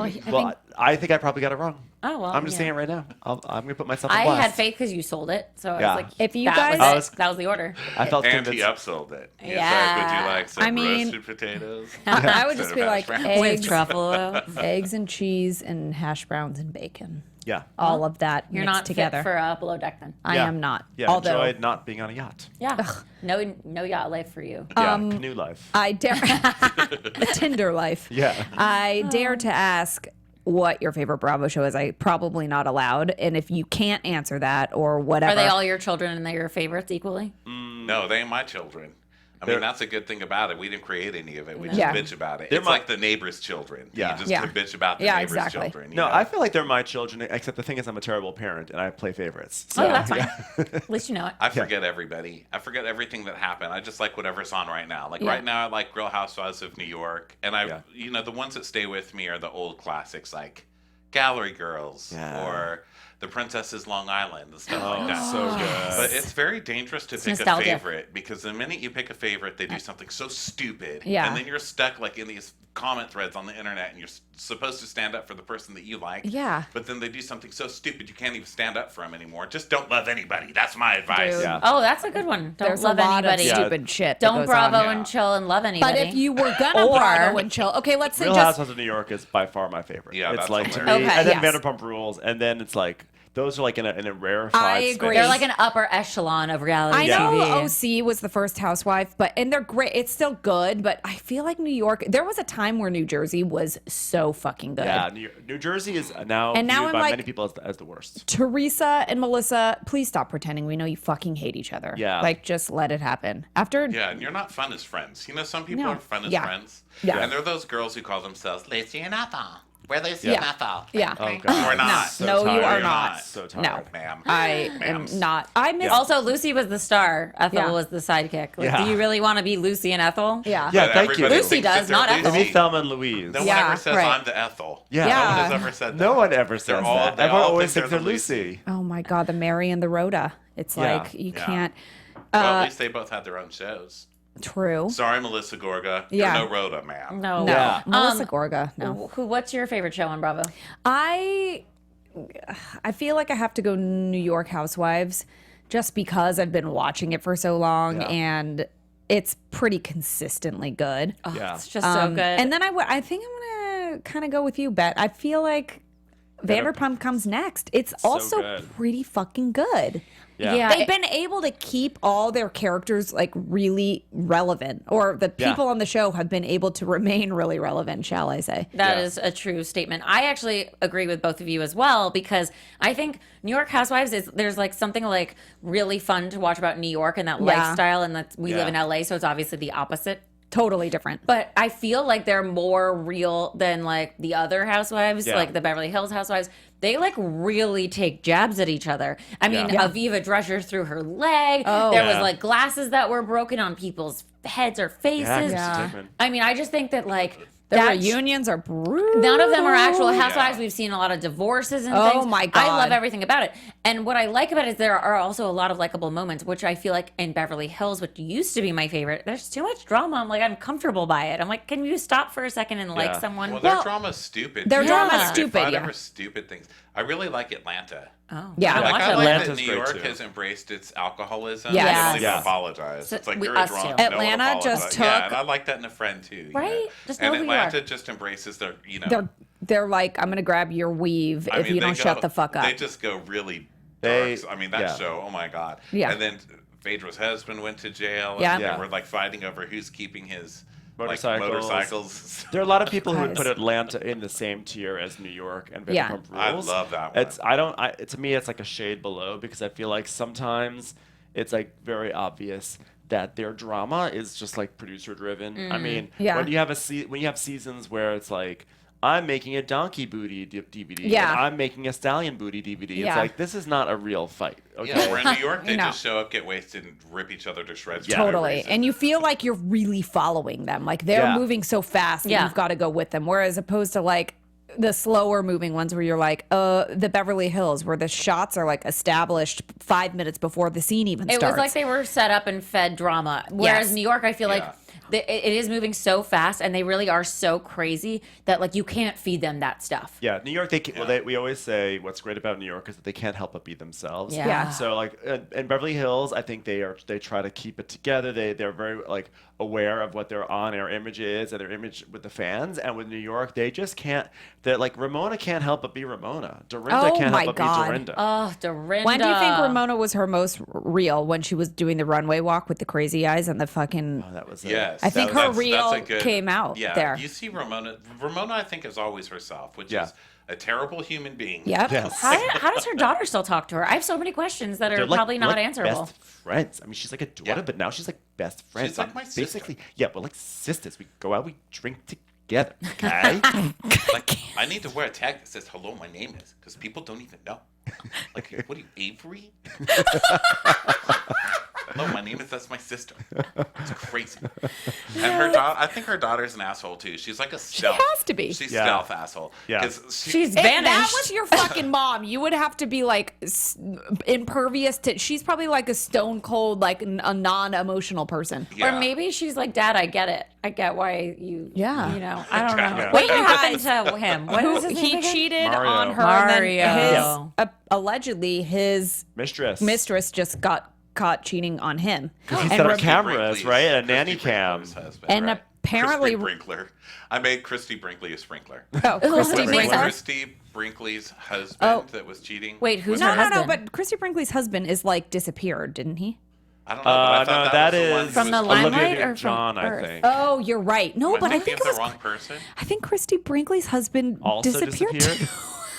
S4: I think I probably got it wrong.
S1: Oh, well,
S4: I'm just
S1: yeah.
S4: saying it right now. I'm going to put myself on
S1: I
S4: blast.
S1: had faith because you sold it, so I
S4: Yeah.
S1: was like,
S2: If you
S1: that
S2: guys-
S1: was it. That was the order.
S4: I felt
S3: And he
S4: convinced.
S3: upsold it. He's
S1: Yeah.
S3: like, would you like some
S2: I mean,
S3: roasted potatoes?
S2: I would
S3: Instead
S2: just
S3: of
S2: be
S3: hash
S2: like,
S3: browns?
S2: eggs,
S1: With truffle.
S2: eggs and cheese and hash browns and bacon.
S4: Yeah.
S2: All of that
S1: You're
S2: mixed
S1: not
S2: together.
S1: fit for Below Deck then.
S2: I
S4: Yeah.
S2: am not.
S4: Yeah,
S2: Although
S4: enjoyed not being on a yacht.
S1: Yeah. No yacht life for you.
S4: Yeah, canoe life.
S2: I dare the Tinder life.
S4: Yeah.
S2: I dare to ask what your favorite Bravo show is. I probably not allowed. And if you can't answer that or whatever.
S1: Are they all your children and they're your favorites equally?
S3: No, they ain't my children. I mean, that's a good thing about it. We didn't create any of it. We just
S2: Yeah.
S3: bitch about it.
S4: They're
S3: It's
S4: my-
S3: like the neighbor's children.
S4: Yeah.
S3: You just
S2: Yeah.
S3: bitch about the
S2: Yeah,
S3: neighbor's
S2: exactly.
S3: children.
S4: No, I feel like they're my children, except the thing is I'm a terrible parent and I play favorites. So,
S1: Oh, that's fine.
S4: yeah.
S1: At least you know it.
S3: I forget everybody. I forget everything that happened. I just like whatever's on right now. Like
S1: Yeah.
S3: right now, I like Real Housewives of New York, and
S4: Yeah.
S3: the ones that stay with me are the old classics like Gallery Girls
S4: Yeah.
S3: or the Princess's Long Island, and stuff like that.
S4: So good.
S3: But it's very dangerous to pick
S1: nostalgia.
S3: a favorite, because the minute you pick a favorite, they do something so stupid,
S2: Yeah.
S3: and then you're stuck like in these comment threads on the internet, and you're supposed to stand up for the person that you like.
S2: Yeah.
S3: But then they do something so stupid you can't even stand up for them anymore. Just don't love anybody. That's my advice.
S2: Dude.
S4: Yeah.
S1: Oh, that's a good one. Don't
S2: There's
S1: love
S2: a lot
S1: anybody.
S2: of stupid shit. that
S1: Don't
S2: goes
S1: bravo
S2: on.
S1: and chill and love anybody.
S2: But if you were gonna bravo and chill, okay, let's say
S4: Real
S2: just
S4: Housewives of New York is by far my favorite.
S3: Yeah,
S4: it's
S3: that's
S4: like to me,
S3: hilarious.
S2: Okay,
S4: and then
S2: yes.
S4: Vanderpump Rules, and then it's like those are like in a rarefied
S2: I
S4: space.
S2: agree.
S1: they're like an upper echelon of reality
S2: I know
S1: TV.
S2: OC was the first housewife, and they're great. It's still good, but I feel like New York. There was a time where New Jersey was so fucking good.
S4: Yeah, New Jersey is now
S2: And now
S4: viewed
S2: I'm
S4: by
S2: like-
S4: many people as the worst.
S2: Teresa and Melissa, please stop pretending we know you fucking hate each other.
S4: Yeah.
S2: Like, just let it happen. After.
S3: Yeah, and you're not fun as friends. You know, some people
S2: No.
S3: are fun as
S2: Yeah.
S3: friends.
S2: Yeah.
S3: And they're those girls who call themselves Lucy and Ethel. We're Lucy
S2: Yeah.
S3: and Ethel.
S2: Yeah.
S4: Oh god,
S3: We're not.
S4: So
S2: No, you
S4: tired.
S2: are
S3: You're
S2: not.
S4: So
S2: No.
S4: tired.
S3: Ma'am.
S2: I am
S3: Ma'ams.
S2: not. I miss.
S1: Also, Lucy was the star. Ethel
S2: Yeah.
S1: was the sidekick. Like,
S4: Yeah.
S1: do you really want to be Lucy and Ethel?
S2: Yeah.
S4: Yeah,
S3: But
S4: thank you.
S3: everybody
S1: Lucy
S3: thinks
S1: does,
S3: that
S1: not
S3: they're
S1: Ethel.
S4: Maybe
S3: Lucy.
S4: Thelma and Louise.
S3: No one
S2: Yeah,
S3: ever says
S2: right.
S3: I'm the Ethel.
S4: Yeah.
S2: Yeah.
S3: No one has ever said that.
S4: No one ever says
S3: all-
S4: that.
S3: they
S4: Everyone
S3: all
S4: always
S3: think
S4: thinks they're
S3: they're the
S4: Lucy.
S2: Oh my God, the Mary and the Rhoda. It's
S4: Yeah.
S2: like you
S3: Yeah.
S2: can't.
S3: Well, at least they both had their own shows.
S2: True.
S3: Sorry, Melissa Gorga.
S2: Yeah.
S3: You're no Rhoda, ma'am.
S1: No.
S2: No,
S4: Yeah.
S2: Melissa Gorga. No,
S1: What's your favorite show on Bravo?
S2: I feel like I have to go New York Housewives, just because I've been watching it for so long
S4: Yeah.
S2: and it's pretty consistently good.
S1: Oh,
S4: Yeah.
S1: it's just so good.
S2: And then I think I'm gonna kind of go with you, Bet. I feel like Vanderpump comes next. It's also
S4: good.
S2: pretty fucking good.
S4: Yeah.
S2: They've been able to keep all their characters like really relevant, or the
S4: Yeah.
S2: people on the show have been able to remain really relevant, shall I say?
S1: That
S4: Yeah.
S1: is a true statement. I actually agree with both of you as well, because I think New York Housewives there's like something like really fun to watch about New York and that
S2: Yeah.
S1: lifestyle, and that we live
S4: Yeah.
S1: in LA, so it's obviously the opposite.
S2: Totally different.
S1: But I feel like they're more real than like the other housewives,
S4: Yeah.
S1: like the Beverly Hills housewives. They like really take jabs at each other. I mean,
S4: Yeah.
S1: Aviva Drescher threw her leg.
S2: Oh.
S1: There was
S4: Yeah.
S1: like glasses that were broken on people's heads or faces.
S4: Yeah, Chrissy
S2: Yeah.
S4: Teichmann.
S1: I mean, I just think that like
S2: The
S1: that
S2: reunions are brutal.
S1: none of them are actual housewives.
S3: Yeah.
S1: We've seen a lot of divorces and
S2: Oh
S1: things.
S2: my
S1: I love
S2: God.
S1: everything about it. And what I like about it is there are also a lot of likable moments, which I feel like in Beverly Hills, which used to be my favorite, there's too much drama. I'm like, I'm comfortable by it. I'm like, can you stop for a second and like
S4: Yeah.
S1: someone?
S3: Well, their
S2: Well,
S3: drama's stupid.
S2: their
S3: too.
S1: drama's
S3: Like, they
S2: stupid,
S3: fight
S2: yeah.
S3: over stupid things. I really like Atlanta.
S1: Oh,
S2: Yeah.
S1: I don't
S3: Like,
S1: watch
S3: I
S1: it.
S3: like
S4: Atlanta's
S3: that New
S4: great,
S3: York
S4: too.
S3: has embraced its alcoholism.
S2: Yes.
S3: They don't even
S4: Yeah.
S3: apologize.
S1: So
S3: It's like
S1: we-
S3: you're
S1: us
S3: drunk.
S1: too.
S3: No one
S2: Atlanta just
S3: apologize. Yeah,
S2: took-
S3: and I like that in a friend too.
S1: Right?
S3: know?
S1: Just know
S3: and
S1: who you
S3: Atlanta
S1: are.
S3: just embraces their,
S2: They're like, I'm gonna grab your weave
S3: I
S2: if
S3: mean,
S2: you
S3: they
S2: don't shut the fuck up.
S3: They just go really
S4: They-
S3: dark. I mean, that
S4: yeah.
S3: show. Oh my god.
S2: Yeah.
S3: And then Phaedra's husband went to jail.
S2: Yeah.
S3: And
S4: Yeah.
S3: they were like fighting over who's keeping his
S4: Motorcycles.
S3: Like, motorcycles.
S4: There are a lot of people who
S2: Guys.
S4: put Atlanta in the same tier as New York and
S2: Yeah.
S4: Vanderpump
S3: I
S4: Rules.
S3: love that one.
S4: To me, it's like a shade below, because I feel like sometimes it's like very obvious that their drama is just like producer driven. I mean,
S2: Yeah.
S4: when you have seasons where it's like, I'm making a donkey booty DVD,
S2: Yeah.
S4: and I'm making a stallion booty DVD.
S2: Yeah.
S4: It's like, this is not a real fight. Okay.
S3: Yeah, where in New York they
S2: No.
S3: just show up, get wasted, and rip each other to shreds.
S4: Yeah.
S3: for no
S2: Totally.
S3: reason.
S2: And you feel like you're really following them. Like they're
S4: Yeah.
S2: moving so fast that
S1: Yeah.
S2: you've got to go with them. Whereas opposed to like the slower moving ones where you're like, the Beverly Hills, where the shots are like established 5 minutes before the scene even
S1: It
S2: starts.
S1: was like they were set up and fed drama. Whereas
S2: Yes.
S1: New York, I feel like
S3: Yeah.
S1: it is moving so fast, and they really are so crazy that like you can't feed them that stuff.
S4: Yeah, New York. We always say what's great about New York is that they can't help but be themselves.
S1: Yeah.
S2: Yeah.
S4: So like in Beverly Hills, I think they try to keep it together. They're very like aware of what their on-air image is and their image with the fans. And with New York, they just can't. They're like, Ramona can't help but be Ramona. Dorinda
S2: Oh
S4: can't
S2: my
S4: help but
S2: God.
S4: be Dorinda.
S1: Oh, Dorinda.
S2: when do you think Ramona was her most real? When she was doing the runway walk with the crazy eyes and the fucking.
S4: Oh, that was
S3: Yes,
S2: I think
S3: that's-
S2: her reel
S3: that's a good-
S2: came out
S3: yeah,
S2: there.
S3: You see Ramona. Ramona, I think, is always herself, which
S4: Yeah.
S3: is a terrible human being.
S2: Yep.
S4: Yes.
S1: How does her daughter still talk to her? I have so many questions that are
S4: They're like-
S1: probably not
S4: like
S1: answerable.
S4: Best friends. I mean, she's like a daughter,
S3: Yeah.
S4: but now she's like best friends.
S3: She's like my sister.
S4: Basically, yeah, we're like sisters. We go out, we drink together. Okay.
S3: Like, I need to wear a tag that says "Hello, my name is," because people don't even know. Like, what are you, Avery? Hello, my name is, that's my sister. It's crazy. And her daughter, I think her daughter's an asshole too. She's like a stealth.
S2: has to be.
S3: She's
S4: Yeah.
S3: stealth asshole.
S4: Yeah.
S3: 'Cause
S1: She's
S2: If
S1: vanished.
S2: that was your fucking mom, you would have to be like impervious to. She's probably like a stone cold, like a non-emotional person.
S3: Yeah.
S1: Or maybe she's like, Dad, I get it. I get why you.
S2: Yeah.
S1: You know, I don't know.
S3: Yeah.
S1: What
S2: Wait,
S1: happened to him? What was his name
S2: He
S1: again?
S2: cheated
S4: Mario.
S2: on her,
S1: Mario.
S2: and then allegedly his
S4: Mistress
S2: just got caught cheating on him.
S4: He
S2: And
S4: set up
S2: Rem-
S4: cameras, right? A
S3: Christy
S4: nanny cam.
S3: Brinkley's husband,
S2: And
S3: right?
S2: apparently-
S3: Christy Brinkler. I made Christy Brinkley a sprinkler.
S2: Oh, Christy
S1: Wait,
S2: Brinkley.
S3: Christy Brinkley's husband
S1: Oh.
S3: that was cheating.
S1: Wait, who's
S3: was
S1: her
S2: No, no, no.
S1: husband?
S2: But Christy Brinkley's husband is like disappeared, didn't he?
S3: I don't know. But I
S4: No,
S3: thought
S4: that
S3: was the one
S4: is
S3: who
S1: From the
S3: was-
S1: Limelight
S4: Olivia
S1: or from
S4: Newton-John, I
S1: Earth?
S4: think.
S2: Oh, you're right. No,
S3: Am I
S2: but I
S3: thinking
S2: think
S3: of
S2: it was.
S3: the wrong person.
S2: I think Christy Brinkley's husband
S4: Also
S2: disappeared.
S4: disappeared?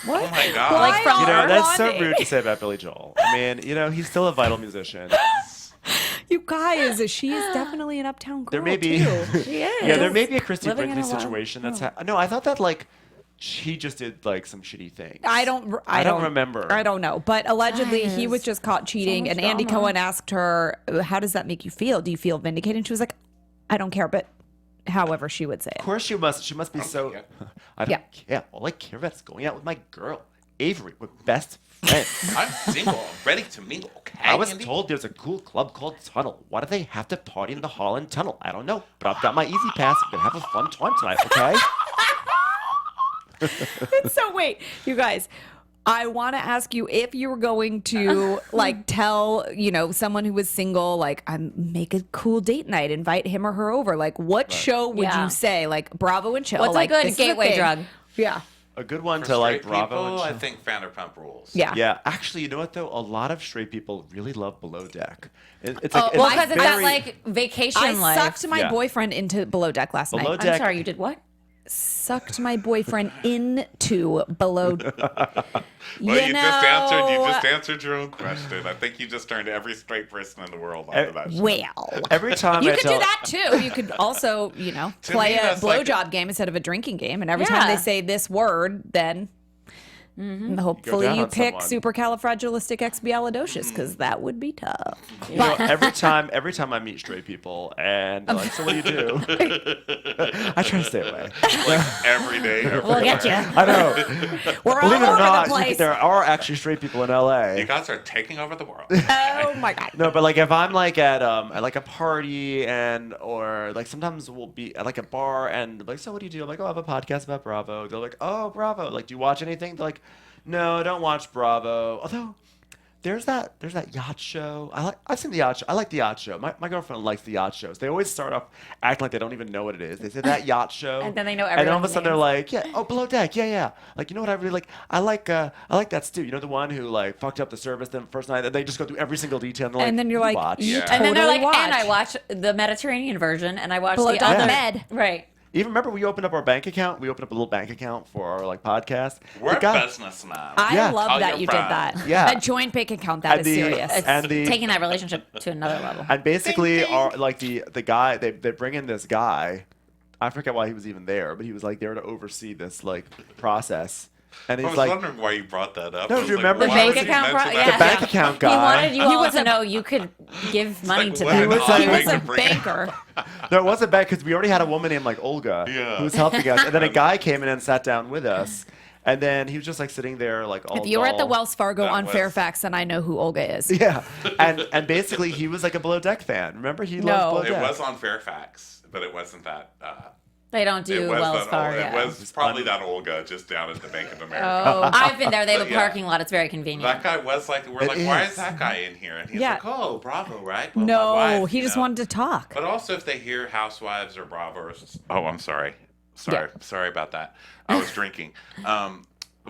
S1: What?
S3: Oh my God.
S1: Like from
S4: You know,
S1: Earth?
S4: that's so rude to say about Billy Joel. I mean, you know, he's still a vital musician.
S2: You guys, she is definitely an uptown girl
S4: There may be,
S2: too.
S1: She is.
S4: yeah, there may be a Christy
S1: Living in
S4: Brinkley
S1: a wild-
S4: situation. That's no, I thought that like he just did like some shitty things.
S2: I don't
S4: remember.
S2: I don't know, but allegedly he was
S1: Guys,
S2: just caught cheating,
S1: much
S2: and Andy
S1: drama.
S2: Cohen asked her, "How does that make you feel? Do you feel vindicated?" And she was like, "I don't care," but however she would say
S4: Of
S2: it.
S4: course, she must be so.
S3: care.
S4: I don't
S2: Yeah.
S4: care. All I care about is going out with my girl Avery. We're best friends.
S3: I'm single, ready to mingle. Okay,
S4: I was
S3: Andy?
S4: told there's a cool club called Tunnel. Why do they have to party in the Holland Tunnel? I don't know, but I've got my Easy Pass. We're gonna have a fun time tonight, okay?
S2: So wait, you guys. I want to ask you if you were going to like tell, someone who was single, like, make a cool date night, invite him or her over. Like, what show would
S1: Yeah.
S2: you say? Like, Bravo and Chill.
S1: What's a
S2: like,
S1: good
S2: this is a
S1: gateway
S2: thing.
S1: drug?
S2: Yeah.
S4: A good one
S3: For
S4: to like
S3: straight
S4: Bravo.
S3: people,
S4: and
S3: I
S4: Chill.
S3: think Vanderpump Rules.
S2: Yeah.
S4: Yeah, actually, you know what though? A lot of straight people really love Below Deck. It's
S2: Oh,
S4: like
S1: Well,
S2: I-
S1: because it's that
S4: very-
S1: like vacation
S2: I
S1: life.
S2: sucked my
S4: Yeah.
S2: boyfriend into Below Deck last
S4: Below
S2: night.
S4: Deck-
S1: I'm sorry, you did what?
S2: Sucked my boyfriend into Below.
S3: Well, you just answered your own question. I think you just turned every straight person in the world onto that show.
S2: Well,
S4: every time
S2: you
S4: I
S2: could
S4: tell
S2: do that too. You could also, play
S3: me,
S2: a
S3: that's like-
S2: blowjob game instead of a drinking game. And every time
S1: Yeah.
S2: they say this word, then hopefully
S4: down
S2: you
S4: on
S2: pick
S4: someone.
S2: supercalifragilisticexpialidocious because that would be tough.
S4: You know, every time I meet straight people and they're like, so what do you do? I try to stay away.
S3: Like every day.
S1: We'll get you.
S4: I know.
S2: We're
S4: Believe it
S2: all
S4: or
S2: over
S4: not,
S2: the place.
S4: there are actually straight people in LA.
S3: You guys are taking over the world.
S2: Oh my God.
S4: No, but like if I'm like at like a party or like sometimes we'll be at like a bar and like, so what do you do? I'm like, oh, I have a podcast about Bravo. They're like, oh, Bravo. Like, do you watch anything? They're like, no, I don't watch Bravo. Although there's that yacht show. I've seen the yacht show. I like the yacht show. My girlfriend likes the yacht shows. They always start off acting like they don't even know what it is. They say that yacht show,
S1: And then they know
S4: And then all of a
S1: everyone's
S4: sudden they're
S1: names.
S4: like, yeah, oh, Below Deck, yeah. Like, you know what I really like? I like that Stu. You know the one who like fucked up the service the first night. And they just go through every single detail. And, they're
S2: And then you're like,
S4: watch.
S2: you
S3: Yeah.
S1: And then they're
S2: totally
S1: like, and I
S2: watch.
S1: watch the Mediterranean version, and I watch
S2: Below
S1: the
S2: Deck
S1: other.
S2: Med.
S1: Right.
S4: Even remember we opened up our bank account. We opened up a little bank account for our like podcast.
S3: We're
S4: The guy-
S3: businessmen.
S2: I
S4: Yeah.
S2: love
S3: Tell
S2: that
S3: your
S2: you did
S3: friends.
S2: that.
S4: Yeah.
S2: A joint bank account, that is
S4: And the-
S2: serious.
S1: It's
S4: And the-
S1: taking that relationship to another level.
S4: And basically, our like the guy they bring in this guy. I forget why he was even there, but he was like there to oversee this like process. And
S3: I
S4: he's
S3: was
S4: like,
S3: wondering why you brought that up.
S4: No,
S3: I was
S4: do you
S3: like,
S4: remember
S1: The
S3: why
S1: bank
S3: would you
S1: account,
S3: mention
S1: yeah.
S3: that?
S4: The bank account guy.
S1: He wanted you
S2: He
S1: all
S2: was
S1: to
S2: a-
S1: know you could give money
S3: like,
S1: to
S3: when
S1: them.
S4: was like-
S2: He was a
S3: bring-
S2: banker.
S4: No, it wasn't bad because we already had a woman named like Olga
S3: Yeah.
S4: who was helping us, and then a guy came in and sat down with us, and then he was just like sitting there like all.
S2: If you were at the
S4: dull.
S2: Wells Fargo
S3: That
S2: on
S3: was-
S2: Fairfax, then I know who Olga is.
S4: Yeah, and basically he was like a Below Deck fan. Remember he
S2: No.
S4: loved Below
S3: It
S4: Deck.
S3: was on Fairfax, but it wasn't that.
S1: They don't do Wells
S3: that
S1: Fargo.
S3: It was probably that Olga just down at the Bank of America.
S2: Oh,
S1: I've been there. They have a
S3: But yeah.
S1: parking lot. It's very convenient.
S3: That guy was like, we're
S4: It
S3: like, why
S4: is.
S3: is that guy in here? And he's
S2: Yeah.
S3: like, oh, Bravo, right? Well, my
S2: no,
S3: wife,
S2: he
S3: you
S2: just
S3: know.
S2: wanted to talk.
S3: But also, if they hear Housewives or Bravo, or oh, I'm sorry, sorry about that. I was drinking.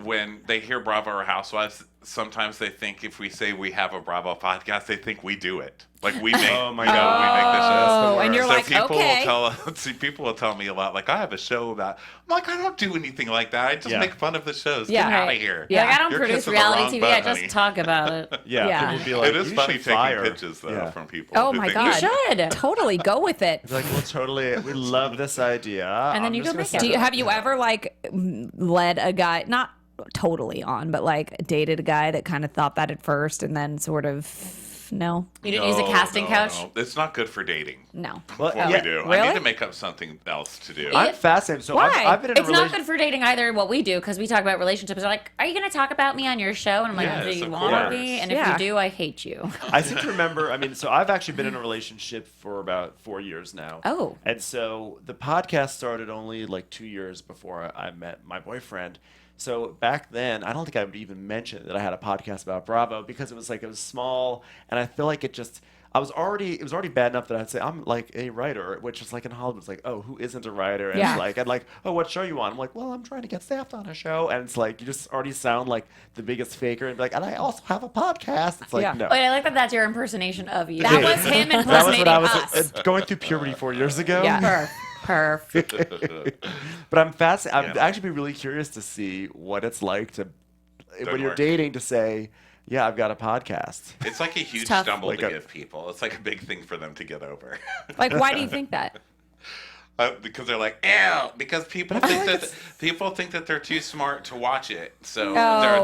S3: When they hear Bravo or Housewives, sometimes they think if we say we have a Bravo podcast, they think we do it. Like we make,
S4: Oh my
S3: we make the shows.
S2: Oh, and you're
S3: So
S2: like,
S3: people
S2: okay.
S3: will people will tell me a lot. Like I have a show about. I'm like, I don't do anything like that. I just
S4: Yeah.
S3: make fun of the shows.
S2: Yeah.
S3: Get out of
S2: Right.
S3: here.
S2: Yeah.
S1: Like, I don't
S3: You're
S1: produce
S3: kissing the
S1: reality
S3: wrong
S1: TV.
S3: butt,
S1: I just
S3: honey.
S1: talk about it.
S4: Yeah,
S2: Yeah.
S4: people would be like,
S3: It is
S4: "You
S3: funny
S4: should
S3: taking
S4: fire."
S3: pitches though
S4: Yeah.
S3: from people.
S2: Oh
S3: who
S2: my
S3: think
S2: God.
S3: they-
S1: Should.
S2: Totally go with it.
S4: It's like, well, totally, we love this idea.
S1: And then
S4: I'm
S1: you
S4: just
S1: go
S4: gonna
S1: make it.
S4: set
S2: Do you,
S4: up.
S2: have you ever like led a guy, not totally on, but like dated a guy that kind of thought that at first and then sort of No.
S1: You didn't use a casting couch?
S3: No. It's not good for dating.
S2: No.
S4: Well,
S3: What
S4: yeah,
S3: we do. I
S2: really?
S3: need to make up something else to do.
S4: I'm fascinated. So
S2: Why?
S4: I've been in a
S1: It's not
S4: relationship.
S1: good for dating either, what we do, because we talk about relationships. They're like, are you going to talk about me on your show? And I'm like,
S3: Yes,
S1: do you
S3: of
S1: want to
S3: course.
S1: be? And if
S2: Yeah.
S1: you do, I hate you.
S4: I seem to remember. I mean, so I've actually been in a relationship for about 4 years now.
S1: Oh.
S4: And so the podcast started only like 2 years before I met my boyfriend. So back then, I don't think I would even mention that I had a podcast about Bravo because it was small, and I feel like it was already bad enough that I'd say I'm like a writer, which is like in Hollywood, it's like, oh, who isn't a writer? And
S2: Yeah.
S4: it's like, and like, oh, what show you on? I'm like, well, I'm trying to get staffed on a show, and it's like you just already sound like the biggest faker, and be like, and I also have a podcast. It's like,
S2: Yeah.
S4: no.
S1: Wait, I like that that's your impersonation of you.
S2: That
S4: It
S2: was
S4: is.
S2: him
S4: That was
S2: impersonating
S4: when I was
S2: us.
S4: going through puberty 4 years ago.
S2: Yeah.
S1: Perf.
S4: But I'm fascinated. I'd
S3: Yeah.
S4: actually be really curious to see what it's like to, when you're
S3: work.
S4: dating, to say, yeah, I've got a podcast.
S3: It's like a huge
S1: tough.
S3: stumble
S4: Like
S3: to
S4: a-
S3: give people. It's like a big thing for them to get over.
S2: Like, why do you think that?
S3: Because they're like, ew. Because people think that they're too smart to watch it. So
S2: Oh,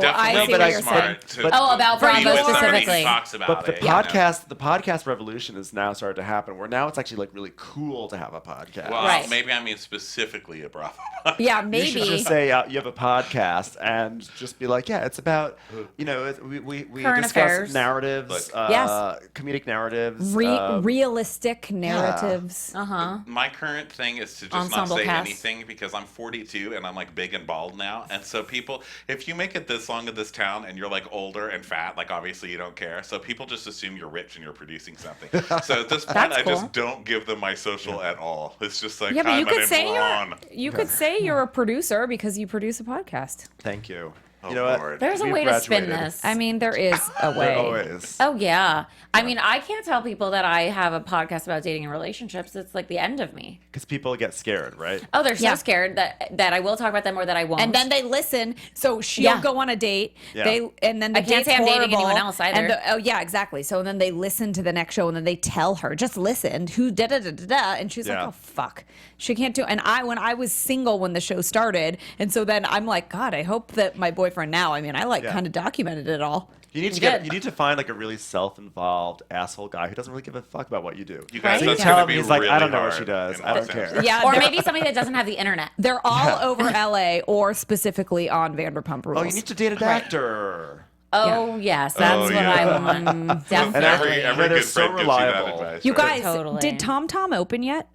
S3: they're
S2: I see
S3: definitely
S2: what
S3: too
S2: you're
S3: smart to.
S1: Oh, about
S3: be
S1: Bravo
S3: with somebody who
S1: specifically.
S3: talks about
S4: But the
S3: it, you know?
S4: podcast revolution is now starting to happen, where now it's actually like really cool to have a podcast.
S3: Well,
S1: Right.
S3: maybe I mean specifically a Bravo.
S2: Yeah,
S4: You
S2: maybe.
S4: should just say you have a podcast and just be like, yeah, it's about, we
S1: Current
S4: discuss
S1: affairs.
S4: narratives,
S3: Look.
S2: Yes.
S4: comedic narratives.
S2: Realistic narratives.
S1: Uh-huh.
S3: My current thing is to just
S1: Ensemble
S3: not say
S1: cast.
S3: anything because I'm 42 and I'm like big and bald now. And so people, if you make it this long in this town and you're like older and fat, like obviously you don't care. So people just assume you're rich and you're producing something. So at this point,
S1: That's
S3: I
S1: cool.
S3: just don't give them my social at all. It's just like,
S2: Yeah, but
S3: hi,
S2: you
S3: my
S2: could
S3: name's
S2: say
S3: Ron.
S2: you could say you're a producer because you produce a podcast.
S4: Thank you.
S3: Oh,
S4: You know what?
S3: Lord.
S1: There's a
S4: We've
S1: way to spin
S4: graduated.
S1: this.
S2: I mean, there is a
S4: There
S2: way.
S4: always.
S1: Oh, yeah. I mean, I can't tell people that I have a podcast about dating and relationships. It's like the end of me.
S4: Because people get scared, right?
S1: Oh, they're so
S2: Yeah.
S1: scared that I will talk about them or that I won't.
S2: And then they listen. So she'll
S1: Yeah.
S2: go on a date.
S4: Yeah.
S2: And then the
S1: I can't
S2: date's
S1: say I'm dating
S2: horrible,
S1: anyone else either.
S2: And oh yeah, exactly. So then they listen to the next show and then they tell her, just listen, who da da da da da, and she's
S4: Yeah.
S2: like, oh fuck, she can't do. And when I was single when the show started, and so then I'm like, God, I hope that my boyfriend now. I mean, I
S4: Yeah.
S2: kind of documented it all.
S4: You need to
S1: Good.
S4: you need to find like a really self-involved asshole guy who doesn't really give a fuck about what you do.
S3: You guys,
S1: Right?
S3: that's
S4: You tell
S3: going
S4: him
S3: to be
S4: he's like,
S3: really
S4: I don't know what
S3: hard
S4: she does.
S3: in
S4: I don't
S3: Los
S4: care.
S3: Angeles.
S2: Yeah,
S1: or
S2: they're-
S1: maybe somebody that doesn't have the internet.
S2: They're all over LA or specifically on Vanderpump Rules.
S4: Oh, you need to date an actor.
S1: Oh, yes. That's what
S3: yeah.
S1: I want.
S3: And
S1: Definitely.
S3: every
S4: They're
S3: good
S4: so
S3: friend gives you that
S4: reliable.
S3: advice.
S2: You
S3: right?
S2: guys,
S1: Totally.
S2: did Tom Tom open yet?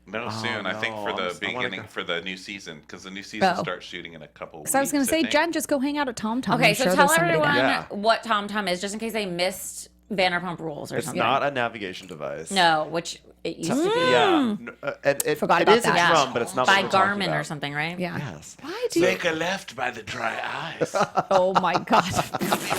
S3: No, soon. I think
S4: no,
S3: for
S4: I
S3: the
S4: wanna
S3: beginning,
S4: go-
S3: for the new season, because the new season
S2: Oh.
S3: starts shooting in a couple weeks.
S2: Because I was going to say,
S3: think.
S2: Jen, just go hang out at Tom Tom.
S1: Okay,
S2: I'm
S1: so
S2: sure
S1: tell
S2: there's somebody
S1: everyone
S2: there.
S4: Yeah.
S1: what Tom Tom is, just in case they missed Vanderpump Rules or
S4: It's
S1: something.
S4: not a navigation device.
S1: No, which it used to be.
S4: Yeah. It
S2: Forgot
S4: it
S2: about
S4: is
S2: that.
S4: a
S1: Yeah.
S4: drum, but it's not
S1: By
S4: what we're talking
S1: Garmin or
S4: about.
S1: something, right?
S2: Yeah.
S4: Yes.
S2: Why do you?
S3: Make a left by the dry ice.
S2: Oh my God.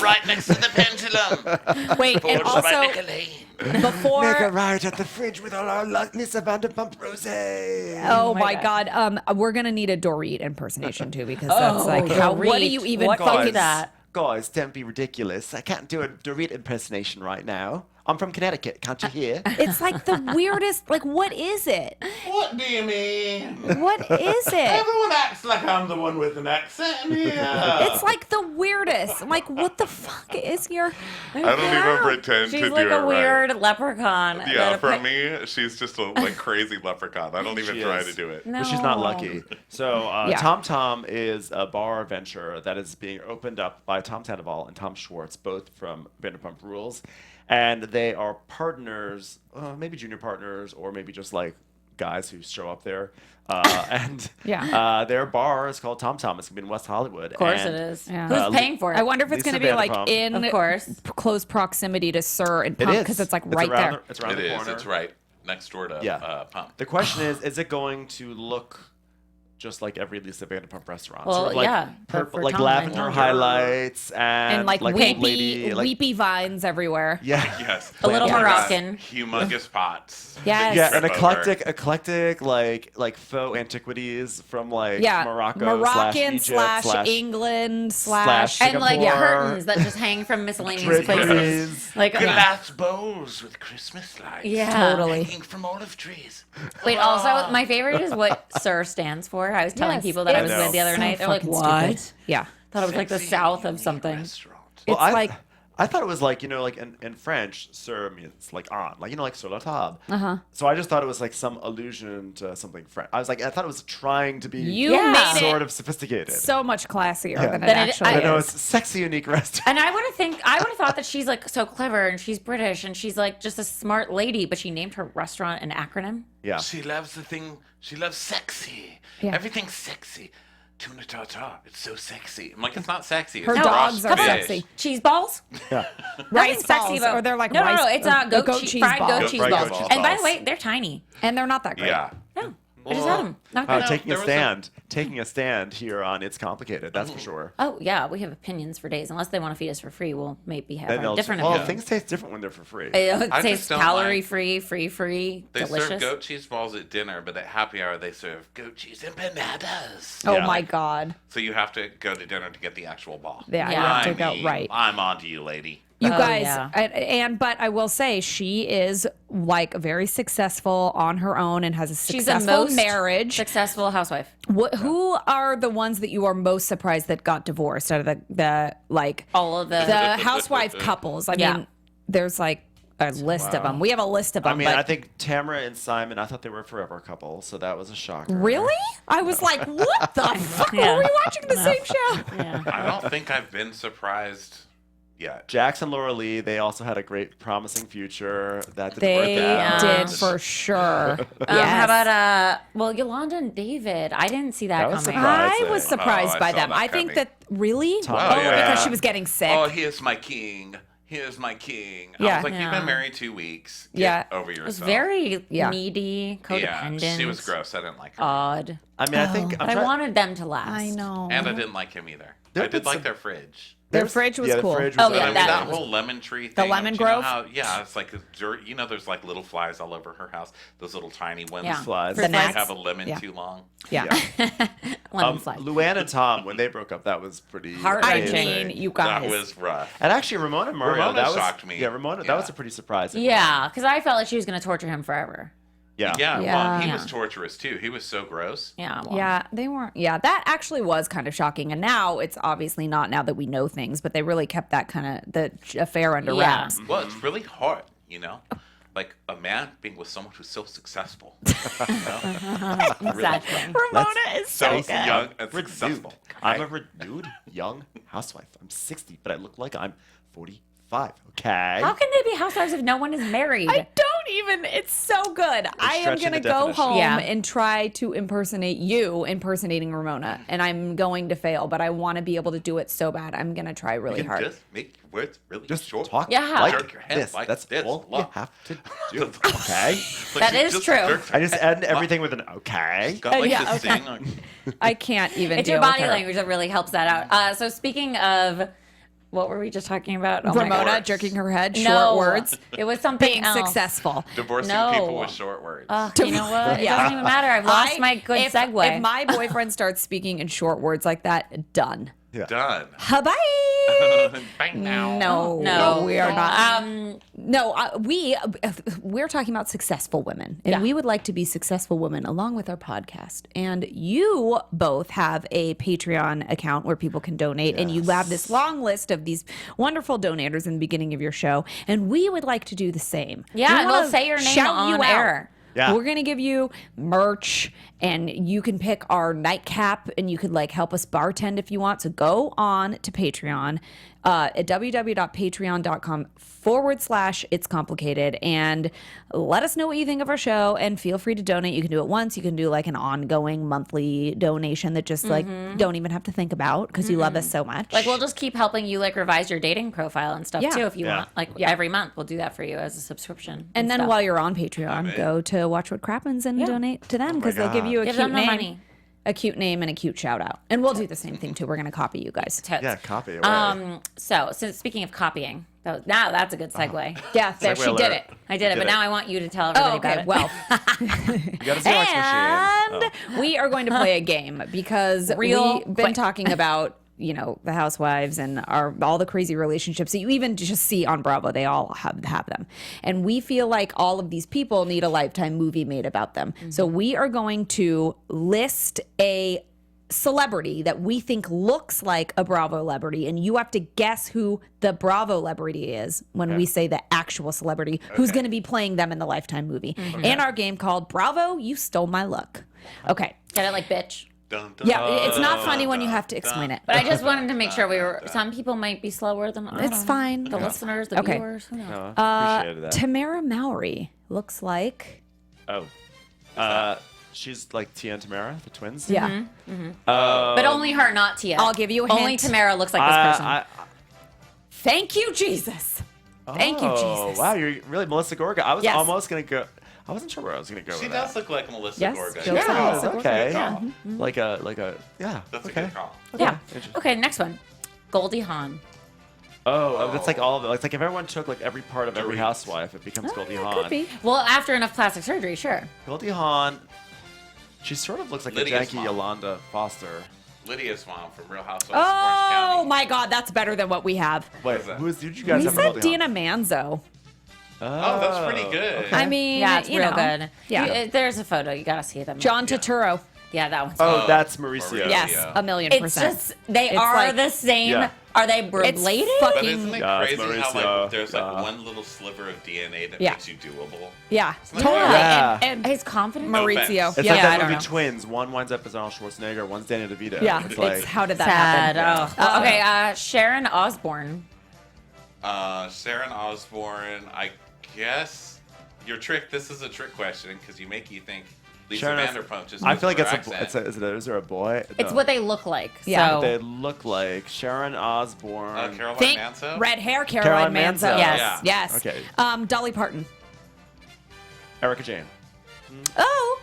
S3: Right next to the pendulum.
S2: Wait, and also
S4: Make a
S2: before.
S4: right at the fridge with all our Lisa Vanderpump Rosé.
S2: Oh
S1: my
S2: my God. We're gonna need a Dorit impersonation too because that's
S1: Oh,
S2: like how. What do
S1: Dorit.
S2: you even
S1: What
S2: fucking
S1: is that?
S4: Guys, don't be ridiculous. I can't do a Dorit impersonation right now. I'm from Connecticut. Can't you hear?
S2: It's like the weirdest. Like, what is it?
S3: What do you mean?
S2: What is it?
S3: Everyone acts like I'm the one with an accent here.
S2: It's like the weirdest. I'm like, what the fuck is your?
S3: I don't even pretend
S1: She's
S3: to
S1: like
S3: do
S1: a
S3: it
S1: weird
S3: right.
S1: leprechaun.
S3: Yeah,
S1: that
S3: for
S1: appa-
S3: me, she's just a like crazy leprechaun. I don't even
S4: She
S3: try
S4: is.
S3: to do it.
S1: No.
S4: But she's not lucky. So
S2: Yeah.
S4: Tom Tom is a bar venture that is being opened up by Tom Sandoval and Tom Schwartz, both from Vanderpump Rules. And they are partners, maybe junior partners, or maybe just like guys who show up there. And
S2: Yeah.
S4: their bar is called Tom Tom. It's going to be in West Hollywood.
S1: Of course
S4: and,
S1: it is.
S2: Yeah.
S1: Who's
S4: Uh,
S1: paying for it?
S2: I wonder if it's
S4: Lisa
S2: going to be like
S4: Vanderpump.
S2: in
S1: Of course.
S2: close proximity to Sir and
S4: It
S2: Pump
S4: is.
S2: because it's like
S4: It's
S2: right
S4: around
S2: there.
S4: It's around
S3: It
S4: the
S3: is.
S4: corner.
S3: It's right next door to
S4: Yeah.
S3: Pump.
S4: The question is it going to look just like every Lisa Vanderpump restaurant?
S1: Well,
S4: sort of like
S1: yeah,
S4: purple,
S1: for
S4: like
S1: Tom,
S4: lavender
S1: I know.
S4: highlights and,
S2: And like,
S4: old
S2: weepy,
S4: lady, like,
S2: weepy vines everywhere.
S4: yeah.
S3: Yes.
S1: A little
S3: Like,
S1: Moroccan.
S3: Humongous pots.
S2: Yes.
S4: Yeah, and
S3: Over.
S4: eclectic, like faux antiquities from like
S2: Yeah,
S4: Morocco
S2: Moroccan
S4: slash Egypt
S2: England
S4: slash
S1: And like
S4: Singapore.
S1: curtains that just hang from miscellaneous places.
S4: draperies.
S1: Like
S3: Glass bowls with Christmas lights.
S1: Yeah.
S2: Totally.
S3: Hanging from olive trees.
S1: Wait, also my favorite is what Sir stands for. I was telling
S2: Yes,
S1: people that I was
S3: it's
S1: with the other
S2: so
S1: night. They're like,
S2: fucking
S1: "What?"
S2: stupid. Yeah.
S1: Thought it was like the
S3: Sexy,
S1: south of
S3: unique
S1: something.
S3: restaurant.
S2: It's
S4: Well,
S2: like
S4: I thought it was like, like in French, "sir" means like on, like like sur la table. So I just thought it was like some allusion to something French. I thought it was trying to be
S2: You
S1: made it
S4: sort of sophisticated.
S2: so much classier than it
S1: Than it-
S2: actually
S1: I
S4: I know
S2: is.
S4: it's sexy, unique restaurant.
S1: And I would have thought that she's like so clever and she's British and she's like just a smart lady, but she named her restaurant an acronym.
S4: Yeah.
S3: She loves the thing. She loves sexy.
S2: Yeah.
S3: Everything's sexy. Tuna tartare. It's so sexy. I'm like, it's not sexy. It's
S2: Her dogs
S3: roast
S2: are
S3: fish.
S2: sexy.
S1: Cheese balls?
S4: Yeah.
S2: Rice
S1: Nothing sexy
S2: balls,
S1: about
S2: or they're like
S1: no,
S2: rice,
S1: it's goat cheese, fried
S2: balls.
S1: goat cheese
S3: Fried
S1: balls.
S3: goat cheese
S1: And by the
S3: balls.
S1: way, they're tiny.
S2: And they're not that great.
S3: Yeah.
S1: No, I just had them. Not good.
S4: Taking
S3: there
S4: a
S3: was a-
S4: stand. Taking a stand here on It's Complicated. That's for sure.
S1: Oh yeah, we have opinions for days. Unless they want to feed us for free, we'll maybe have
S4: And
S1: a
S4: they'll-
S1: different
S4: well,
S1: opinion.
S4: things taste different when they're for free.
S1: It
S3: I
S1: tastes
S3: just don't
S1: calorie
S3: like-
S1: free, free,
S3: They
S1: delicious.
S3: serve goat cheese balls at dinner, but at happy hour they serve goat cheese empanadas.
S2: Oh
S4: Yeah.
S2: my God.
S3: So you have to go to dinner to get the actual ball.
S2: Yeah,
S1: Yeah.
S2: you have to
S3: I
S2: go
S3: mean,
S2: right.
S3: I'm on to you, lady.
S2: You
S1: Oh,
S2: guys,
S1: yeah.
S2: but I will say she is like very successful on her own and has a
S1: She's the
S2: successful
S1: most
S2: marriage.
S1: successful housewife.
S2: Who are the ones that you are most surprised that got divorced out of the like
S1: All of the
S2: the housewife couples? I
S1: Yeah.
S2: mean, there's like a list of them. We have a list of them.
S4: I mean,
S2: but
S4: I think Tamara and Simon, I thought they were a forever couple, so that was a shocker.
S2: really, I was like, what the fuck?
S1: Yeah.
S2: Are we watching the same show?
S1: yeah.
S3: I don't think I've been surprised yet.
S4: Jax and Laura Lee, they also had a great, promising future. That didn't
S2: They
S4: work out.
S2: did for sure.
S1: How about Yolanda and David? I didn't see that,
S4: That was
S1: coming.
S4: surprising.
S2: I was
S3: Oh,
S2: surprised
S3: I
S2: by
S3: saw
S2: them.
S3: that
S2: I think
S3: coming.
S2: that really,
S4: Tom-
S2: oh,
S3: yeah.
S2: because she was getting sick.
S3: Oh, here's my king. Here's my king. I
S2: Yeah.
S3: was like, you've
S1: Yeah.
S3: been married 2 weeks. Get
S2: Yeah.
S3: over
S1: It
S3: yourself.
S1: was very
S2: Yeah.
S1: needy, codependent.
S3: Yeah, she was gross. I didn't like her.
S1: Odd.
S4: I mean, I think
S2: Oh.
S4: I'm
S1: But I
S4: trying-
S1: wanted them to last.
S2: I know.
S3: And I didn't like him either.
S4: There
S3: I did
S4: was
S3: like
S4: some-
S3: their fridge.
S2: Their
S4: there's-
S2: fridge was
S4: yeah, the
S2: cool.
S4: fridge
S1: Oh,
S4: was
S1: yeah,
S3: I mean,
S1: that
S3: that
S1: was-
S3: whole lemon tree thing.
S2: lemon
S3: do you know
S2: grove?
S3: how- yeah, it's like dirt. You know, there's like little flies all over her house. Those little tiny ones.
S1: Yeah.
S4: Flies.
S2: The
S3: That
S2: gnats.
S3: have a lemon
S2: Yeah.
S3: too long.
S2: Yeah.
S1: Lemon slide.
S4: Luann and Tom, when they broke up, that was pretty
S1: Heart-wrenching.
S4: amazing.
S2: Jane, you guys.
S3: That was rough.
S4: And actually, Ramona and Mario,
S3: Ramona
S4: that was,
S3: shocked me.
S4: Yeah, Ramona,
S3: Yeah.
S4: that was a pretty surprising.
S1: Yeah, because I felt like she was going to torture him forever.
S4: Yeah.
S3: Yeah,
S2: Yeah.
S3: well, he
S1: Yeah.
S3: was torturous too. He was so gross.
S1: Yeah. Well,
S2: Yeah, they weren't. Yeah, that actually was kind of shocking. And now it's obviously not now that we know things, but they really kept that kind of the affair under
S1: Yeah.
S2: wraps.
S3: Well, it's really hard, you know? Like a man being with someone who's so successful.
S1: Exactly.
S2: Ramona is
S3: So
S2: so good.
S3: young and
S4: Dude,
S3: successful.
S4: I'm a renewed young housewife. I'm 60, but I look like I'm 45. Okay.
S1: How can they be housewives if no one is married?
S2: I don't even. It's so good. I am
S4: stretching
S2: going to
S4: the
S2: go
S4: definition.
S2: home
S1: Yeah.
S2: and try to impersonate you impersonating Ramona. And I'm going to fail, but I want to be able to do it so bad. I'm going to try really
S3: You can
S2: hard.
S3: just make your words really
S4: Just
S3: short.
S4: talk
S1: Yeah.
S4: like
S3: Jerk your head
S4: this.
S3: like
S4: That's
S3: this.
S4: all you
S3: Look.
S4: have to do. Okay.
S3: Like
S1: That
S3: you
S1: is
S3: just
S1: true.
S3: jerked
S4: I just end everything with an okay.
S3: Got like
S2: Yeah,
S3: this
S2: okay.
S3: thing. Like,
S2: I can't even
S1: It's
S2: deal
S1: your
S2: with
S1: body
S2: her.
S1: language that really helps that out. So speaking of, what were we just talking about? Oh my
S2: Ramona
S1: God.
S3: words.
S2: jerking her head,
S1: No,
S2: short words,
S1: It was something
S2: being
S1: else.
S2: successful.
S3: divorcing
S1: No.
S3: people with short words.
S1: You know what? It
S2: Yeah.
S1: doesn't even matter. I've lost my good
S2: if,
S1: segue.
S2: If my boyfriend starts speaking in short words like that, done.
S3: Done.
S2: Bye.
S3: Bang now.
S1: No,
S2: we are not.
S1: not.
S2: We're talking about successful women, and
S1: Yeah.
S2: we would like to be successful women along with our podcast. And you both have a Patreon account where people can donate, and you have this long list of these wonderful donators in the beginning of your show, and we would like to do the same.
S1: Yeah,
S2: We
S1: and
S2: wanna
S1: we'll say your name
S2: shout you
S1: on
S2: out.
S1: air.
S4: Yeah.
S2: We're gonna give you merch, and you can pick our nightcap, and you could like help us bartend if you want. So go on to Patreon at www.patreon.com/It's Complicated, and let us know what you think of our show. And feel free to donate. You can do it once. You can do like an ongoing monthly donation that just like don't even have to think about because you love us so much.
S1: Like we'll just keep helping you like revise your dating profile and stuff
S2: Yeah.
S1: too if you
S4: Yeah.
S1: want. Like every month we'll do that for you as a subscription.
S2: and then
S1: stuff.
S2: while you're on Patreon, go to Watch What Crappens and donate to them because they'll give you a
S1: Give
S2: cute
S1: them the
S2: name.
S1: money.
S2: A cute name and a cute shout out. And we'll do the same thing too. We're going to copy you guys.
S1: Totes.
S4: Yeah, copy it. away.
S1: So speaking of copying, now that's a good segue.
S2: Yeah, there,
S4: Segue
S2: she did
S4: alert.
S2: it.
S1: I did it,
S4: Did
S1: but
S4: it.
S1: now I want you to tell everybody
S2: Oh, okay.
S1: about it.
S2: Well,
S4: You gotta see X Machine.
S2: and we are going to play a game because
S1: Real
S2: we've been
S1: quick.
S2: talking about, you know, the housewives and all the crazy relationships that you even just see on Bravo. They all have them. And we feel like all of these people need a Lifetime movie made about them. So we are going to list a celebrity that we think looks like a Bravo celebrity, and you have to guess who the Bravo celebrity is when we say the actual celebrity who's going to be playing them in the Lifetime movie. In our game called Bravo, You Stole My Look. Okay.
S1: Get it like bitch.
S3: Dun, dun,
S2: Yeah, it's not funny when you have to explain it.
S1: But I just wanted to make sure we were. Some people might be slower than I
S2: It's
S1: don't know.
S2: fine.
S1: The listeners, the
S2: Okay.
S1: viewers. Who knows?
S4: No, appreciated that.
S2: Tamara Mowry looks like.
S4: She's like Tia and Tamara, the twins.
S2: Yeah.
S1: But only her, not Tia.
S2: I'll give you a
S1: Only
S2: hint.
S1: Tamara looks like this person.
S2: Thank you, Jesus. Thank you, Jesus.
S4: Wow, you're really Melissa Gorga. I was
S2: Yes.
S4: almost gonna go. I wasn't sure where I was gonna go.
S3: She
S4: with
S3: does
S4: that.
S3: look like Melissa
S2: Yes,
S3: Gorga.
S2: she looks like
S4: Yeah,
S2: Melissa Gorga.
S4: okay.
S3: Yeah.
S4: Like a yeah.
S3: That's
S4: okay.
S3: a good call.
S1: Yeah.
S4: Interesting.
S1: Okay, next one. Goldie Hawn.
S4: Oh, that's like all of it. It's like if everyone took like every part of every
S3: Dorit.
S4: housewife, it becomes Goldie
S2: Yeah,
S4: Hawn.
S2: could be.
S1: Well, after enough plastic surgery, sure.
S4: Goldie Hawn. She sort of looks like
S3: Lydia's
S4: a janky
S3: mom.
S4: Yolanda Foster.
S3: Lydia's mom from Real Housewives of
S2: Oh
S3: Orange County.
S2: my God, that's better than what we have.
S4: Wait,
S3: is that?
S4: who did you guys
S2: We
S4: have? for
S2: said
S4: Goldie Hawn?
S2: Dina Manzo.
S3: Oh, that's pretty good.
S4: okay.
S2: I mean,
S1: Yeah, it's
S2: you
S1: real
S2: know.
S1: good.
S2: Yeah.
S1: There's a photo. You gotta see them.
S2: John Turturro.
S1: Yeah, that one's.
S4: Oh,
S3: Oh,
S4: that's Mauricio.
S2: Yes,
S3: Yeah.
S2: a million
S1: It's
S2: percent.
S1: just they
S2: It's
S1: are
S2: like-
S1: the same.
S4: Yeah.
S1: Are they
S2: It's
S1: related?
S3: But
S2: fucking
S3: isn't it
S4: Yeah, it's
S3: crazy how
S4: Mauricio.
S3: like there's like
S4: Yeah.
S3: one little sliver of DNA that
S2: Yeah.
S3: makes you doable?
S2: yeah,
S3: like-
S2: totally.
S4: Yeah.
S2: And
S1: His confidence.
S3: No
S2: Maurizio.
S3: offense.
S4: It's
S2: yeah,
S4: like
S1: I
S4: that
S1: don't
S4: movie
S1: know.
S4: Twins. One winds up as Arnold Schwarzenegger, one's Danny DeVito.
S2: yeah.
S4: It's like
S2: How did that
S1: Sad.
S2: happen?
S1: Oh. Okay, Sharon Osbourne.
S3: Sharon Osbourne, I guess your trick. This is a trick question because you think Lisa
S4: Sharon
S3: Vanderpump just.
S4: I feel like
S3: her
S4: it's
S3: accent.
S4: is there a boy?
S1: It's
S4: No.
S1: what they look like.
S2: Yeah.
S1: So.
S4: What they look like. Sharon Osbourne.
S3: Caroline
S2: Think
S3: Manzo.
S2: red hair, Caroline
S4: Caroline
S2: Manzo.
S4: Manzo.
S1: Yes.
S3: Yeah.
S2: Yes.
S4: Okay.
S2: Dolly Parton.
S4: Erica Jane.
S2: Oh,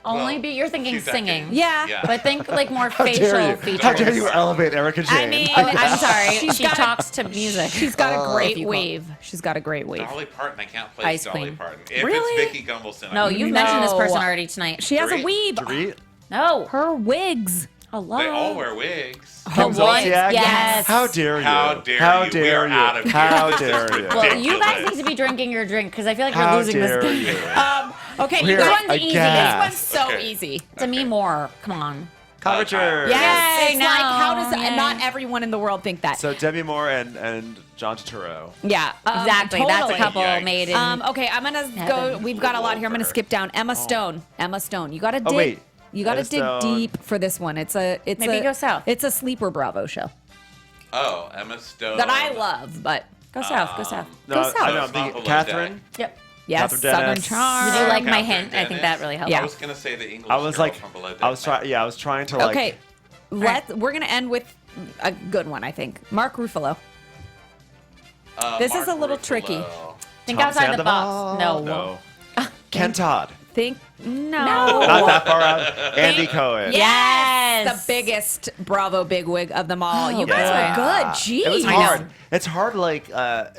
S1: Only
S3: Well,
S1: be you're thinking
S3: few
S1: singing.
S3: decades.
S2: yeah.
S3: Yeah.
S1: But think like more
S4: How
S1: facial
S4: dare you?
S1: features.
S4: How dare you elevate Erica Jane?
S2: I mean,
S1: I'm sorry.
S2: She's
S1: she
S2: got-
S1: talks to music.
S2: She's got a
S1: If
S2: great
S1: you call-
S2: wave. She's got a great wave.
S3: Dolly Parton. I can't place
S1: Ice
S3: Dolly
S1: Queen.
S3: Parton. If
S2: Really?
S3: it's Vicky Gunvalson.
S1: No,
S3: I
S1: you've
S3: would-
S1: mentioned this person
S2: No.
S1: already tonight.
S2: She has a
S3: Dorit?
S2: weave.
S4: Dorit?
S1: No.
S2: Her wigs.
S1: Hello.
S3: They all wear wigs.
S1: The
S4: Kim
S1: ones-
S4: Zolciak?
S1: Yes.
S4: How dare you?
S3: How dare
S4: How
S3: you?
S4: dare
S3: We are
S4: you?
S3: out of here.
S4: How
S3: This is
S4: dare you?
S1: Well, you guys
S3: ridiculous.
S1: need to be drinking your drink because I feel like you're
S4: How
S1: losing this
S4: dare
S1: game.
S4: you?
S2: Okay,
S4: We're
S2: you guys.
S1: one's easy.
S4: aghast.
S2: This one's so
S3: Okay.
S2: easy.
S1: To me, more. Come on.
S4: Kyle Richards.
S2: Yes,
S1: Yay,
S2: it's
S1: no,
S2: like how does
S1: yay.
S2: not everyone in the world think that?
S4: So Debbie Moore and John Turturro.
S2: Yeah,
S1: Exactly. That's a
S2: totally.
S1: couple
S3: Yikes.
S1: made in.
S2: Okay, I'm gonna go.
S1: Heaven.
S2: We've got a lot here. I'm gonna
S3: Over.
S2: skip down. Emma Stone. Emma Stone. You gotta dig.
S4: Oh, wait.
S2: You gotta
S4: Emma
S2: dig
S4: Stone.
S2: deep for this one. It's
S1: Maybe
S2: a
S1: go south.
S2: It's a sleeper Bravo show
S3: Oh, Emma Stone.
S2: that I love, but
S1: Go south. Go south.
S4: No,
S2: Go
S4: I
S2: south.
S4: know. I'm
S3: It's not
S4: thinking
S3: below
S4: Catherine.
S1: Yep.
S2: yes,
S4: Catherine
S2: Southern
S4: Dennis.
S2: Charm.
S1: Did you like my
S3: Catherine
S1: hint? I think
S3: Dennis.
S1: that really helped.
S2: Yeah.
S3: I was gonna say the English.
S4: I was
S3: girl
S4: like,
S3: from Below Deck
S4: I was trying. Yeah, I was trying to like.
S2: Okay, we're gonna end with a good one. I think Mark Ruffalo. This is
S3: Mark
S2: a little
S3: Ruffalo.
S2: tricky.
S1: Think
S4: Tom
S1: outside the
S4: Sandoval?
S1: box. No.
S4: No. Ken Todd.
S2: Think no.
S4: Not that far out. Andy Cohen.
S1: Yes.
S2: The biggest Bravo bigwig of them all. You guys
S4: yeah.
S2: were good. Jeez.
S4: It was
S1: I know.
S4: hard. It's hard. Like it's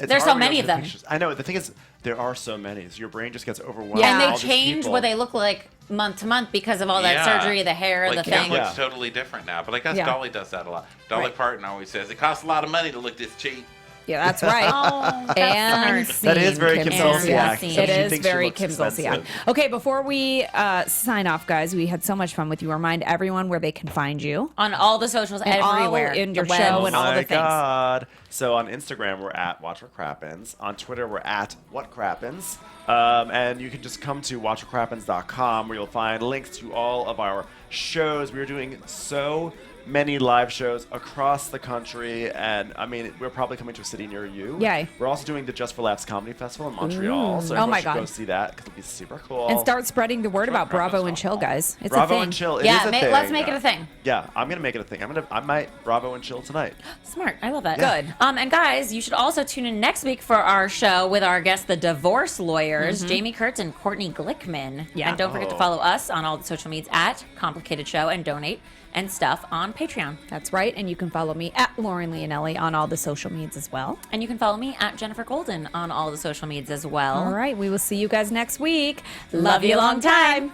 S1: There's
S4: hard
S1: so
S4: when you
S1: many
S4: look
S1: of
S4: at
S1: them.
S4: pictures. I know. The thing is, there are so many. So your brain just gets overwhelmed.
S2: Yeah.
S1: And
S4: with
S1: they
S4: all these
S1: change
S4: people.
S1: what they look like month to month because of all that
S3: Yeah.
S1: surgery, the hair,
S3: Like
S1: the
S3: Kim
S1: thing.
S3: looks
S4: Yeah.
S3: totally different now, but I guess
S2: Yeah.
S3: Dolly does that a lot. Dolly
S2: Right.
S3: Parton always says it costs a lot of money to look this cheap.
S2: Yeah, that's right.
S1: Oh, that's
S2: And
S1: smart.
S4: That is very Kim
S1: Zolciak.
S2: Zolciak.
S1: Scene.
S2: It
S4: She
S2: is
S4: thinks she
S2: very
S4: looks
S2: Kim Zolciak.
S4: expensive.
S2: Okay, before we sign off, guys, we had so much fun with you. Remind everyone where they can find you.
S1: On all the socials,
S2: And all
S1: everywhere.
S2: in your
S1: The
S2: show
S1: web.
S2: and all
S4: my
S2: the things.
S4: God. So on Instagram, we're at Watch for Crappens. On Twitter, we're at What Crappens. And you can just come to watchforcrappens.com where you'll find links to all of our shows. We're doing so many live shows across the country, and I mean, we're probably coming to a city near you.
S2: Yay.
S4: We're also doing the Just for Laughs Comedy Festival in Montreal, so
S2: Oh
S4: everyone
S2: my
S4: should
S2: God.
S4: go see that because it'll be super cool.
S2: And start spreading the word about Bravo and Chill, guys. It's a
S4: Bravo
S2: thing.
S4: and Chill. It
S1: Yeah,
S4: is a thing.
S1: let's make it a thing.
S4: Yeah, I'm gonna make it a thing. I might Bravo and Chill tonight.
S1: Smart. I love that.
S2: Good.
S1: And guys, you should also tune in next week for our show with our guests, the divorce lawyers, Jamie Kurtz and Courtney Glickman.
S2: Yeah.
S1: And don't forget to follow us on all the social medias at Complicated Show and donate and stuff on Patreon.
S2: That's right. And you can follow me at Lauren Leonelli on all the social medias as well.
S1: And you can follow me at Jennifer Golden on all the social medias as well.
S2: All right. We will see you guys next week. Love you a long time.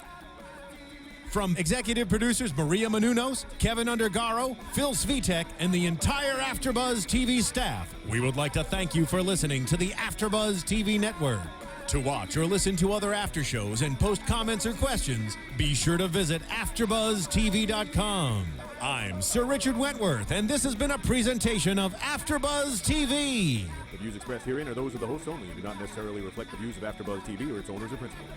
S5: From executive producers Maria Menounos, Keven Undergaro, Phil Svitek, and the entire AfterBuzz TV staff, we would like to thank you for listening to the AfterBuzz TV network. To watch or listen to other after shows and post comments or questions, be sure to visit AfterBuzzTV.com. I'm Sir Richard Wentworth, and this has been a presentation of AfterBuzz TV.
S6: The views expressed herein are those of the hosts only and do not necessarily reflect the views of AfterBuzz TV or its owners or principals.